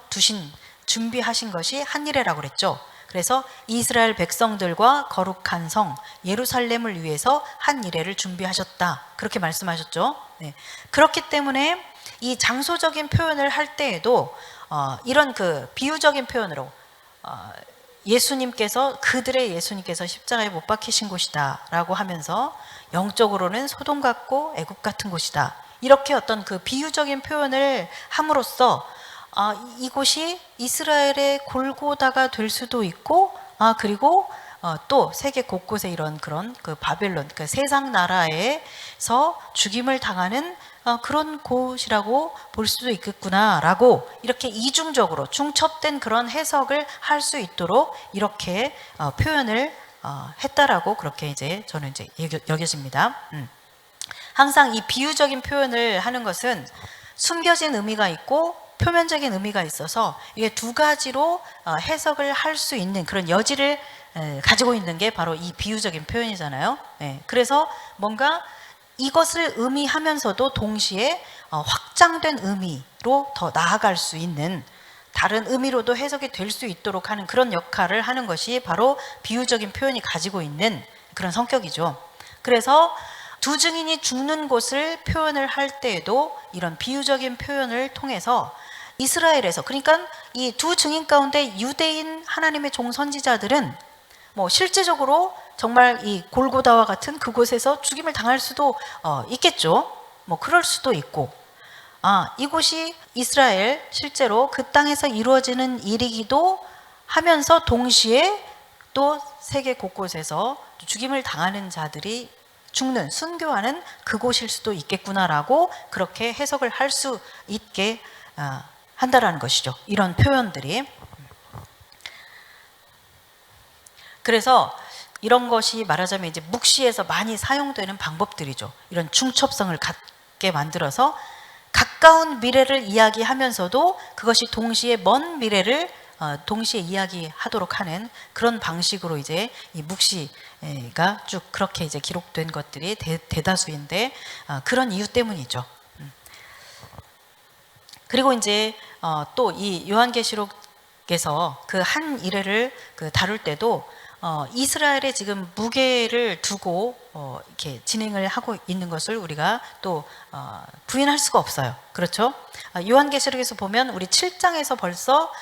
준비하신 것이 한 이레라고 그랬죠. 그래서 이스라엘 백성들과 거룩한 성 예루살렘을 위해서 한 이레를 준비하셨다, 그렇게 말씀하셨죠. 네. 그렇기 때문에 이 장소적인 표현을 할 때에도 이런 비유적인 표현으로 그들의 예수님께서 십자가에 못 박히신 곳이다 라고 하면서 영적으로는 소돔 같고 애굽 같은 곳이다, 이렇게 어떤 비유적인 표현을 함으로써 이곳이 이스라엘의 골고다가 될 수도 있고, 그리고 또 세계 곳곳에 이런 그런 바벨론, 세상 나라에서 죽임을 당하는 그런 곳이라고 볼 수도 있겠구나라고, 이렇게 이중적으로 중첩된 그런 해석을 할 수 있도록 이렇게 표현을 했다라고 그렇게 이제 저는 이제 여겨집니다. 항상 이 비유적인 표현을 하는 것은 숨겨진 의미가 있고 표면적인 의미가 있어서 이게 두 가지로 해석을 할 수 있는 그런 여지를 가지고 있는 게 바로 이 비유적인 표현이잖아요. 그래서 뭔가 이것을 의미하면서도 동시에 확장된 의미로 더 나아갈 수 있는, 다른 의미로도 해석이 될 수 있도록 하는 그런 역할을 하는 것이 바로 비유적인 표현이 가지고 있는 그런 성격이죠. 그래서 두 증인이 죽는 곳을 표현을 할 때에도 이런 비유적인 표현을 통해서 이스라엘에서, 그러니까 이 두 증인 가운데 유대인 하나님의 종 선지자들은 뭐 실제적으로 정말 이 골고다와 같은 그곳에서 죽임을 당할 수도 있겠죠. 뭐 그럴 수도 있고, 이곳이 이스라엘 실제로 그 땅에서 이루어지는 일이기도 하면서 동시에 또 세계 곳곳에서 죽임을 당하는 자들이 죽는, 순교하는 그곳일 수도 있겠구나라고 그렇게 해석을 할 수 있게 한다라는 것이죠. 이런 표현들이. 그래서 이런 것이 말하자면 이제 묵시에서 많이 사용되는 방법들이죠. 이런 중첩성을 갖게 만들어서 가까운 미래를 이야기하면서도 그것이 동시에 먼 미래를 동시에 이야기하도록 하는 그런 방식으로 이제 이 묵시가 쭉 그렇게 이제 기록된 것들이 대다수인데 그런 이유 때문이죠. 그리고 이제 또 이 요한계시록에서 그 한 일회를 다룰 때도 이스라엘에 지금 무게를 두고 이렇게 진행을 하고 있는 것을 우리가 또 부인할 수가 없어요. 그렇죠? 요한계시록에서 보면 우리 7장에서 벌써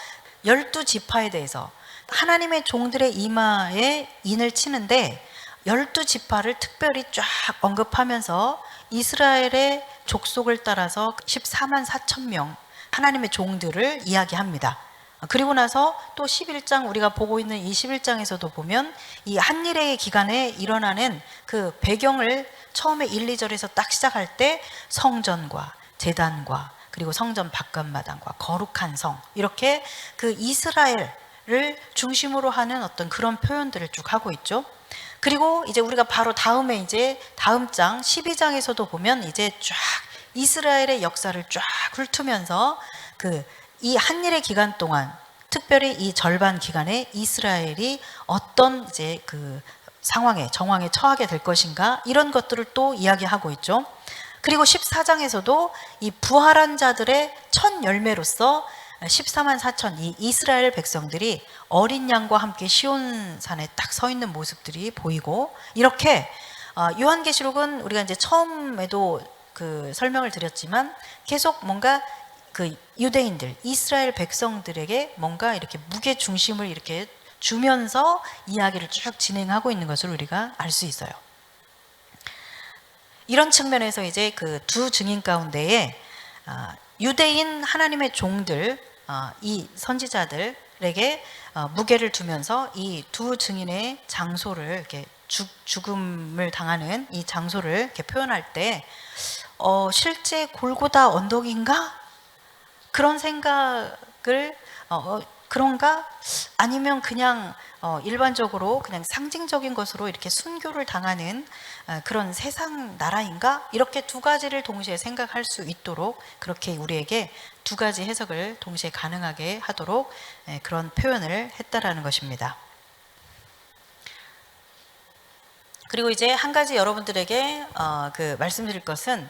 12지파에 대해서 하나님의 종들의 이마에 인을 치는데 12지파를 특별히 쫙 언급하면서 이스라엘의 족속을 따라서 14만 4천 명 하나님의 종들을 이야기합니다. 그리고 나서 또 11장 우리가 보고 있는 이 11장에서도 보면 이 한일의 기간에 일어나는 그 배경을 처음에 1, 2절에서 딱 시작할 때 성전과 제단과 그리고 성전 바깥마당과 거룩한 성 이렇게 그 이스라엘을 중심으로 하는 어떤 그런 표현들을 쭉 하고 있죠. 그리고 이제 우리가 바로 다음에 이제 다음 장 12장에서도 보면 이제 쫙 이스라엘의 역사를 쫙 훑으면서 이 한일의 기간 동안 특별히 이 절반 기간에 이스라엘이 어떤 이제 그 정황에 처하게 될 것인가 이런 것들을 또 이야기하고 있죠. 그리고 14장에서도 이 부활한 자들의 첫 열매로서 14만 4천 이 이스라엘 백성들이 어린 양과 함께 시온산에 딱 서 있는 모습들이 보이고 이렇게 요한계시록은 우리가 이제 처음에도 그 설명을 드렸지만 계속 뭔가 그 유대인들 이스라엘 백성들에게 뭔가 이렇게 무게 중심을 이렇게 주면서 이야기를 쭉 진행하고 있는 것을 우리가 알 수 있어요. 이런 측면에서 이제 그 두 증인 가운데에 유대인 하나님의 종들 이 선지자들에게 무게를 두면서 이 두 증인의 장소를 이렇게 죽음을 당하는 이 장소를 이렇게 표현할 때 실제 골고다 언덕인가? 그런 생각을 그런가? 아니면 그냥 일반적으로 그냥 상징적인 것으로 이렇게 순교를 당하는 그런 세상 나라인가? 이렇게 두 가지를 동시에 생각할 수 있도록 그렇게 우리에게 두 가지 해석을 동시에 가능하게 하도록 그런 표현을 했다라는 것입니다. 그리고 이제 한 가지 여러분들에게 말씀드릴 것은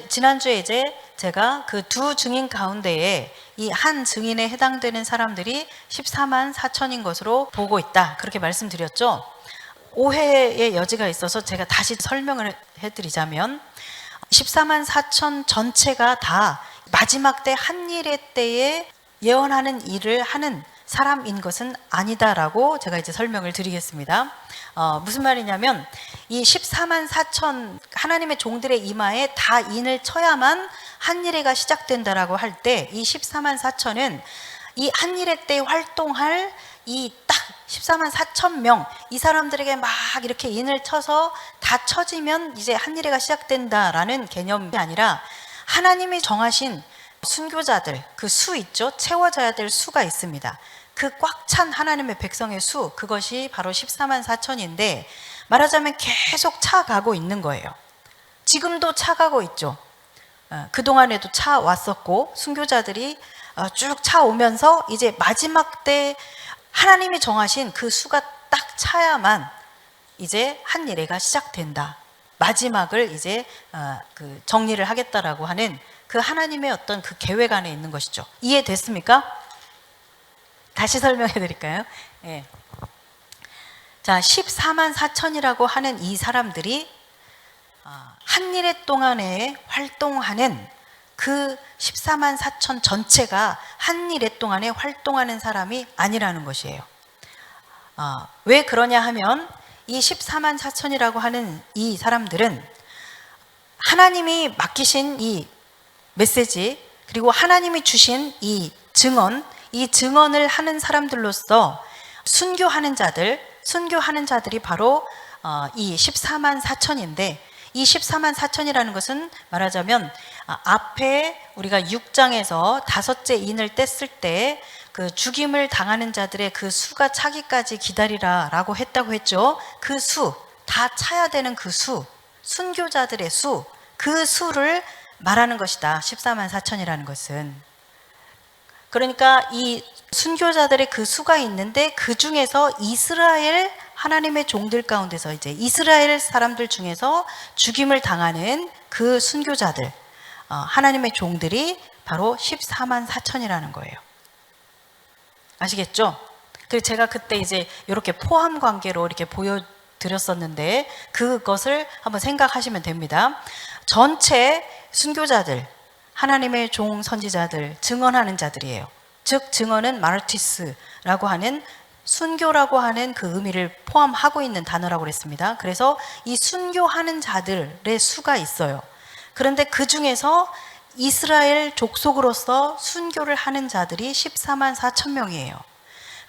지난주에 이제 제가 그 두 증인 가운데에 이 한 증인에 해당되는 사람들이 14만 4천인 것으로 보고 있다. 그렇게 말씀드렸죠. 오해의 여지가 있어서 제가 다시 설명을 해드리자면 14만 4천 전체가 다 마지막 때 한일의 때에 예언하는 일을 하는 사람인 것은 아니다라고 제가 이제 설명을 드리겠습니다. 무슨 말이냐면 이 14만 4천 하나님의 종들의 이마에 다 인을 쳐야만 한일회가 시작된다라고 할 때 이 14만 4천은 이 한일회 때 활동할 이 딱 14만 4천 명 이 사람들에게 막 이렇게 인을 쳐서 다 쳐지면 이제 한일회가 시작된다라는 개념이 아니라 하나님이 정하신 순교자들 그 수 있죠. 채워져야 될 수가 있습니다. 그 꽉 찬 하나님의 백성의 수 그것이 바로 14만 4천인데 말하자면 계속 차가고 있는 거예요. 지금도 차가고 있죠. 그동안에도 차왔었고 순교자들이 쭉 차오면서 이제 마지막 때 하나님이 정하신 그 수가 딱 차야만 이제 한일회가 시작된다. 마지막을 이제 그 정리를 하겠다라고 하는 그 하나님의 어떤 그 계획 안에 있는 것이죠. 이해됐습니까? 다시 설명해 드릴까요? 예. 자, 14만 4천이라고 하는 이 사람들이 한일회 동안에 활동하는 그 14만 4천 전체가 한일회 동안에 활동하는 사람이 아니라는 것이에요. 왜 그러냐 하면 이 14만 4천이라고 하는 이 사람들은 하나님이 맡기신 이 메시지 그리고 하나님이 주신 이 증언을 하는 사람들로서 순교하는 자들이 바로 이 14만 4천인데 이 14만 4천이라는 것은 말하자면 앞에 우리가 6장에서 다섯째 인을 뗐을 때 그 죽임을 당하는 자들의 그 수가 차기까지 기다리라라고 했다고 했죠. 그 수, 다 차야 되는 그 수, 순교자들의 수, 그 수를 말하는 것이다. 14만 4천이라는 것은. 그러니까 이 순교자들의 그 수가 있는데 그 중에서 이스라엘 하나님의 종들 가운데서 이제 이스라엘 사람들 중에서 죽임을 당하는 그 순교자들, 하나님의 종들이 바로 14만 4천이라는 거예요. 아시겠죠? 그래서 제가 그때 이제 이렇게 포함 관계로 이렇게 보여드렸었는데 그것을 한번 생각하시면 됩니다. 전체 순교자들, 하나님의 종 선지자들, 증언하는 자들이에요. 즉 증언은 마르티스라고 하는 순교라고 하는 그 의미를 포함하고 있는 단어라고 그랬습니다. 그래서 이 순교하는 자들의 수가 있어요. 그런데 그 중에서 이스라엘 족속으로서 순교를 하는 자들이 14만 4천 명이에요.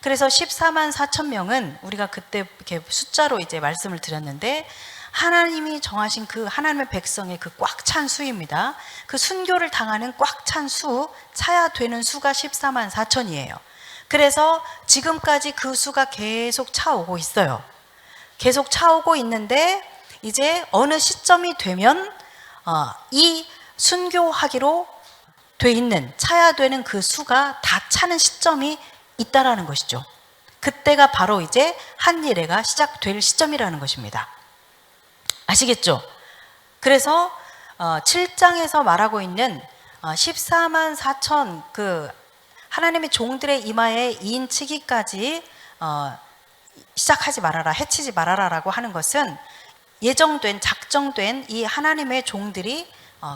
그래서 14만 4천 명은 우리가 그때 이렇게 숫자로 이제 말씀을 드렸는데 하나님이 정하신 그 하나님의 백성의 그 꽉 찬 수입니다. 그 순교를 당하는 꽉 찬 수, 차야 되는 수가 14만 4천이에요. 그래서 지금까지 그 수가 계속 차오고 있어요. 계속 차오고 있는데 이제 어느 시점이 되면 이 순교하기로 돼 있는 차야 되는 그 수가 다 차는 시점이 있다라는 것이죠. 그때가 바로 이제 한일회가 시작될 시점이라는 것입니다. 아시겠죠? 그래서 7장에서 말하고 있는 14만 4천 그 하나님의 종들의 이마에 이인치기까지 시작하지 말아라, 해치지 말아라라고 하는 것은 예정된, 작정된 이 하나님의 종들이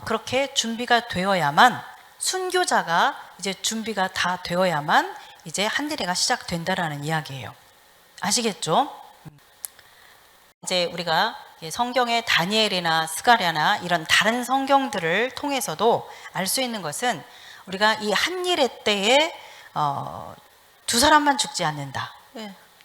그렇게 준비가 되어야만, 순교자가 이제 준비가 다 되어야만 이제 한일회가 시작된다라는 이야기예요. 아시겠죠? 이제 우리가 성경의 다니엘이나 스가랴나 이런 다른 성경들을 통해서도 알 수 있는 것은 우리가 이 한일회 때에 두 사람만 죽지 않는다.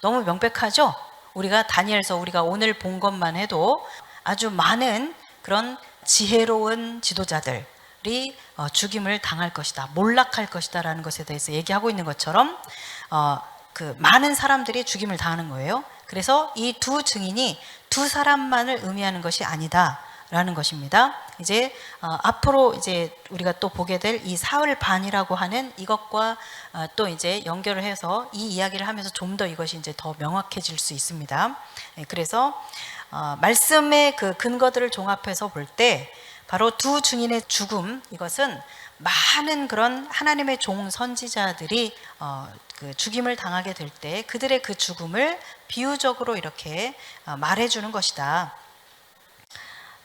너무 명백하죠? 우리가 다니엘서 우리가 오늘 본 것만 해도 아주 많은 그런 지혜로운 지도자들이 죽임을 당할 것이다, 몰락할 것이다 라는 것에 대해서 얘기하고 있는 것처럼 그 많은 사람들이 죽임을 당하는 거예요. 그래서 이 두 증인이 두 사람만을 의미하는 것이 아니다 라는 것입니다. 이제 앞으로 이제 우리가 또 보게 될 이 사흘 반이라고 하는 이것과 또 이제 연결을 해서 이 이야기를 하면서 좀 더 이것이 이제 더 명확해질 수 있습니다. 그래서 말씀의 그 근거들을 종합해서 볼 때 바로 두 증인의 죽음, 이것은 많은 그런 하나님의 종 선지자들이 그 죽임을 당하게 될 때 그들의 그 죽음을 비유적으로 이렇게 말해주는 것이다.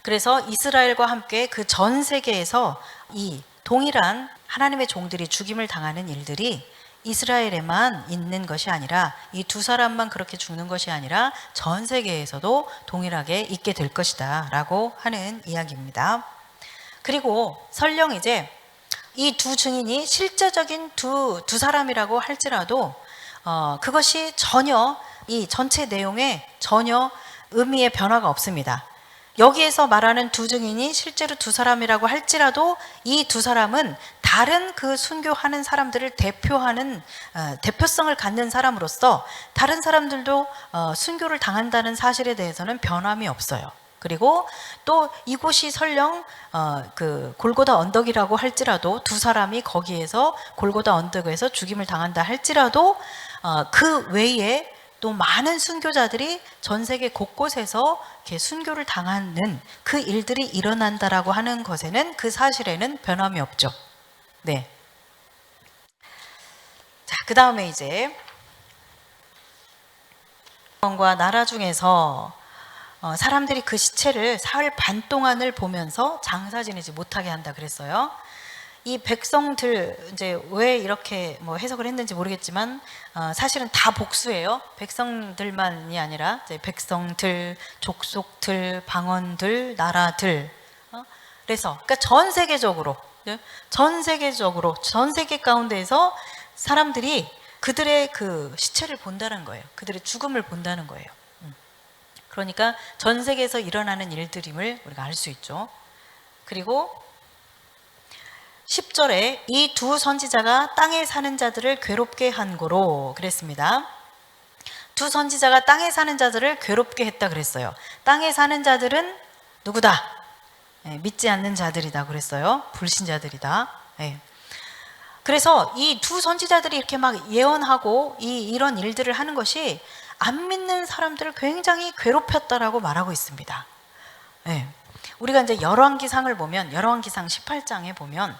그래서 이스라엘과 함께 그 전 세계에서 이 동일한 하나님의 종들이 죽임을 당하는 일들이 이스라엘에만 있는 것이 아니라, 이 두 사람만 그렇게 죽는 것이 아니라 전 세계에서도 동일하게 있게 될 것이다 라고 하는 이야기입니다. 그리고 설령 이제 이 두 증인이 실제적인 두 사람이라고 할지라도 그것이 전혀 이 전체 내용에 전혀 의미의 변화가 없습니다. 여기에서 말하는 두 증인이 실제로 두 사람이라고 할지라도 이 두 사람은 다른 그 순교하는 사람들을 대표하는 대표성을 갖는 사람으로서 다른 사람들도 순교를 당한다는 사실에 대해서는 변함이 없어요. 그리고 또 이곳이 설령 그 골고다 언덕이라고 할지라도 두 사람이 거기에서 골고다 언덕에서 죽임을 당한다 할지라도 그 외에 또 많은 순교자들이 전 세계 곳곳에서 이렇게 순교를 당하는 그 일들이 일어난다라고 하는 것에는, 그 사실에는 변함이 없죠. 네. 자, 그 다음에 이제 과 나라 중에서 사람들이 그 시체를 사흘 반 동안을 보면서 장사 지내지 못하게 한다 그랬어요. 이 백성들, 이제 왜 이렇게 뭐 해석을 했는지 모르겠지만 사실은 다 복수예요. 백성들만이 아니라 이제 백성들, 족속들, 방언들, 나라들. 그래서 그러니까 전 세계적으로 전 세계 가운데에서 사람들이 그들의 그 시체를 본다는 거예요. 그들의 죽음을 본다는 거예요. 그러니까 전 세계에서 일어나는 일들임을 우리가 알 수 있죠. 그리고 10절에 이 두 선지자가 땅에 사는 자들을 괴롭게 한 고로 그랬습니다. 두 선지자가 땅에 사는 자들을 괴롭게 했다 그랬어요. 땅에 사는 자들은 누구다? 믿지 않는 자들이다 그랬어요. 불신자들이다. 그래서 이 두 선지자들이 이렇게 막 예언하고 이런 일들을 하는 것이 안 믿는 사람들을 굉장히 괴롭혔다라고 말하고 있습니다. 우리가 이제 열왕기상을 보면, 열왕기상 18장에 보면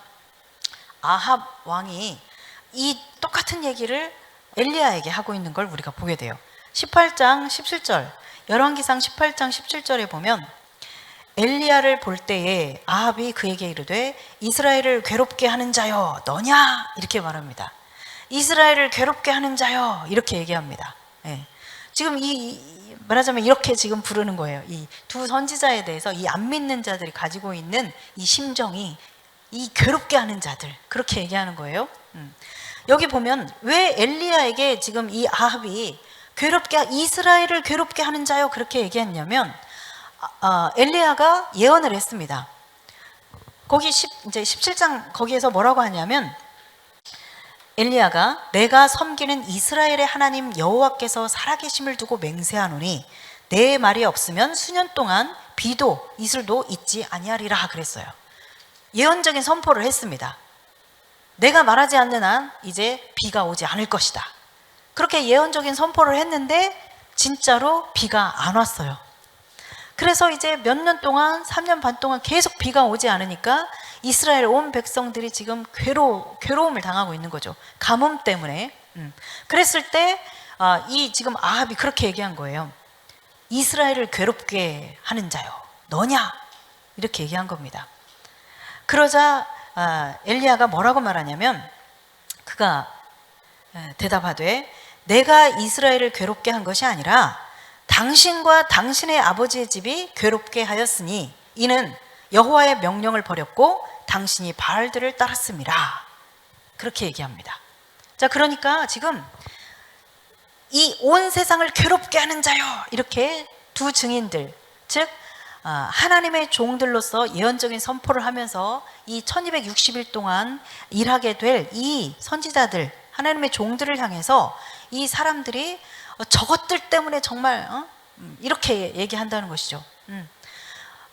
아합 왕이 이 똑같은 얘기를 엘리야에게 하고 있는 걸 우리가 보게 돼요. 18장 17절, 열왕기상 18장 17절에 보면 엘리야를 볼 때에 아합이 그에게 이르되 이스라엘을 괴롭게 하는 자여 너냐? 이렇게 말합니다. 이스라엘을 괴롭게 하는 자여 이렇게 얘기합니다. 지금 말하자면 이렇게 지금 부르는 거예요. 이 두 선지자에 대해서 이 안 믿는 자들이 가지고 있는 이 심정이 이 괴롭게 하는 자들, 그렇게 얘기하는 거예요. 여기 보면 왜 엘리야에게 지금 이 아합이 이스라엘을 괴롭게 하는 자요 그렇게 얘기했냐면 엘리야가 예언을 했습니다. 거기 이제 17장 거기에서 뭐라고 하냐면 엘리야가 내가 섬기는 이스라엘의 하나님 여호와께서 살아계심을 두고 맹세하노니 내 말이 없으면 수년 동안 비도 이슬도 있지 아니하리라 그랬어요. 예언적인 선포를 했습니다. 내가 말하지 않는 한 이제 비가 오지 않을 것이다. 그렇게 예언적인 선포를 했는데 진짜로 비가 안 왔어요. 그래서 이제 몇 년 동안 3년 반 동안 계속 비가 오지 않으니까 이스라엘 온 백성들이 지금 괴로움을 당하고 있는 거죠. 가뭄 때문에. 그랬을 때 이 지금 아합이 그렇게 얘기한 거예요. 이스라엘을 괴롭게 하는 자요 너냐? 이렇게 얘기한 겁니다. 그러자 엘리야가 뭐라고 말하냐면 그가 대답하되 내가 이스라엘을 괴롭게 한 것이 아니라 당신과 당신의 아버지의 집이 괴롭게 하였으니 이는 여호와의 명령을 버렸고 당신이 바알들을 따랐음이라 그렇게 얘기합니다. 자, 그러니까 지금 이 온 세상을 괴롭게 하는 자요 이렇게 두 증인들, 즉 하나님의 종들로서 예언적인 선포를 하면서 이 1260일 동안 일하게 될 이 선지자들, 하나님의 종들을 향해서 이 사람들이 저것들 때문에 정말 이렇게 얘기한다는 것이죠.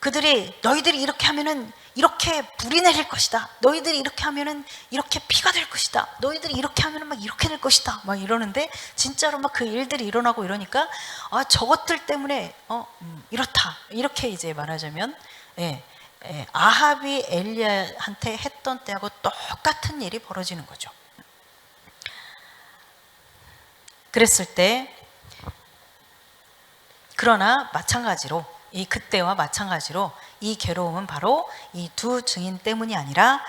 그들이 너희들이 이렇게 하면은 이렇게 불이 내릴 것이다. 너희들이 이렇게 하면은 이렇게 피가 될 것이다. 너희들이 이렇게 하면은 막 이렇게 될 것이다. 막 이러는데 진짜로 막 그 일들이 일어나고 이러니까 저것들 때문에 이렇다. 이렇게 이제 말하자면 아합이 엘리야한테 했던 때하고 똑같은 일이 벌어지는 거죠. 그랬을 때 그러나 마찬가지로 그때와 마찬가지로 이 괴로움은 바로 이 두 증인 때문이 아니라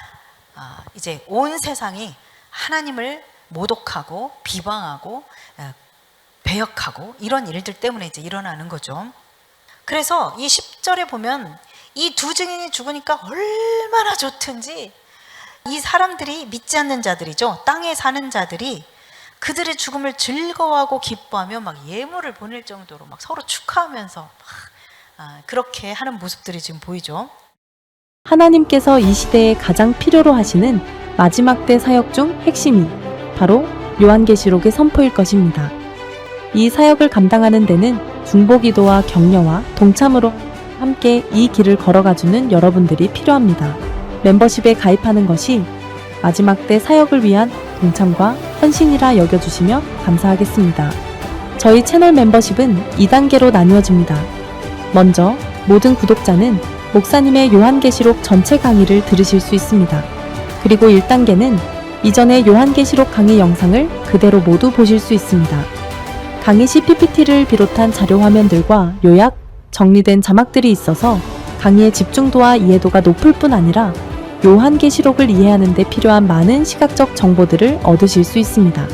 이제 온 세상이 하나님을 모독하고 비방하고 배역하고 이런 일들 때문에 이제 일어나는 거죠. 그래서 이 10절에 보면 이 두 증인이 죽으니까 얼마나 좋든지 이 사람들이 믿지 않는 자들이죠. 땅에 사는 자들이 그들의 죽음을 즐거워하고 기뻐하며 막 예물을 보낼 정도로 막 서로 축하하면서 그렇게 하는 모습들이 지금 보이죠. 하나님께서 이 시대에 가장 필요로 하시는 마지막 때 사역 중 핵심이 바로 요한계시록의 선포일 것입니다. 이 사역을 감당하는 데는 중보기도와 격려와 동참으로 함께 이 길을 걸어가주는 여러분들이 필요합니다. 멤버십에 가입하는 것이 마지막 때 사역을 위한 동참과 헌신이라 여겨주시며 감사하겠습니다. 저희 채널 멤버십은 2단계로 나뉘어집니다. 먼저 모든 구독자는 목사님의 요한계시록 전체 강의를 들으실 수 있습니다. 그리고 1단계는 이전의 요한계시록 강의 영상을 그대로 모두 보실 수 있습니다. 강의 시 PPT를 비롯한 자료 화면들과 요약, 정리된 자막들이 있어서 강의의 집중도와 이해도가 높을 뿐 아니라 요한계시록을 이해하는 데 필요한 많은 시각적 정보들을 얻으실 수 있습니다.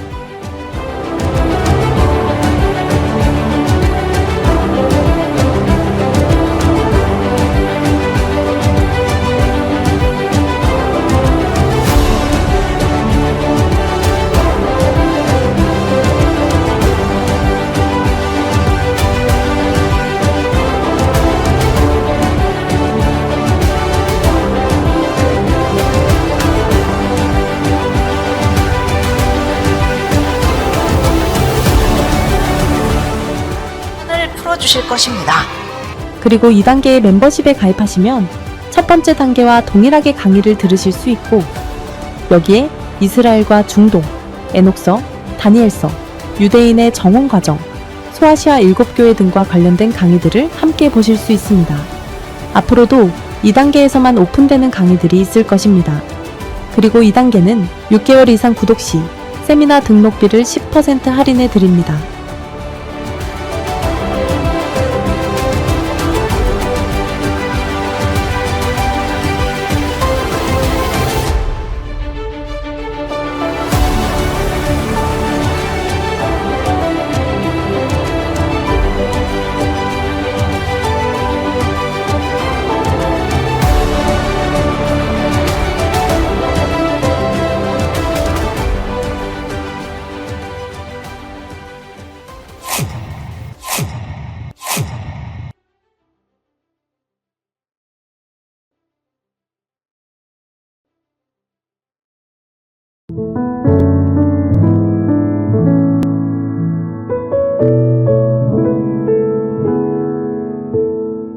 주실 것입니다. 그리고 2단계의 멤버십에 가입하시면 첫 번째 단계와 동일하게 강의를 들으실 수 있고, 여기에 이스라엘과 중동, 에녹서, 다니엘서, 유대인의 정원 과정, 소아시아 7교회 등과 관련된 강의들을 함께 보실 수 있습니다. 앞으로도 2단계에서만 오픈되는 강의들이 있을 것입니다. 그리고 2단계는 6개월 이상 구독 시 세미나 등록비를 10% 할인해 드립니다.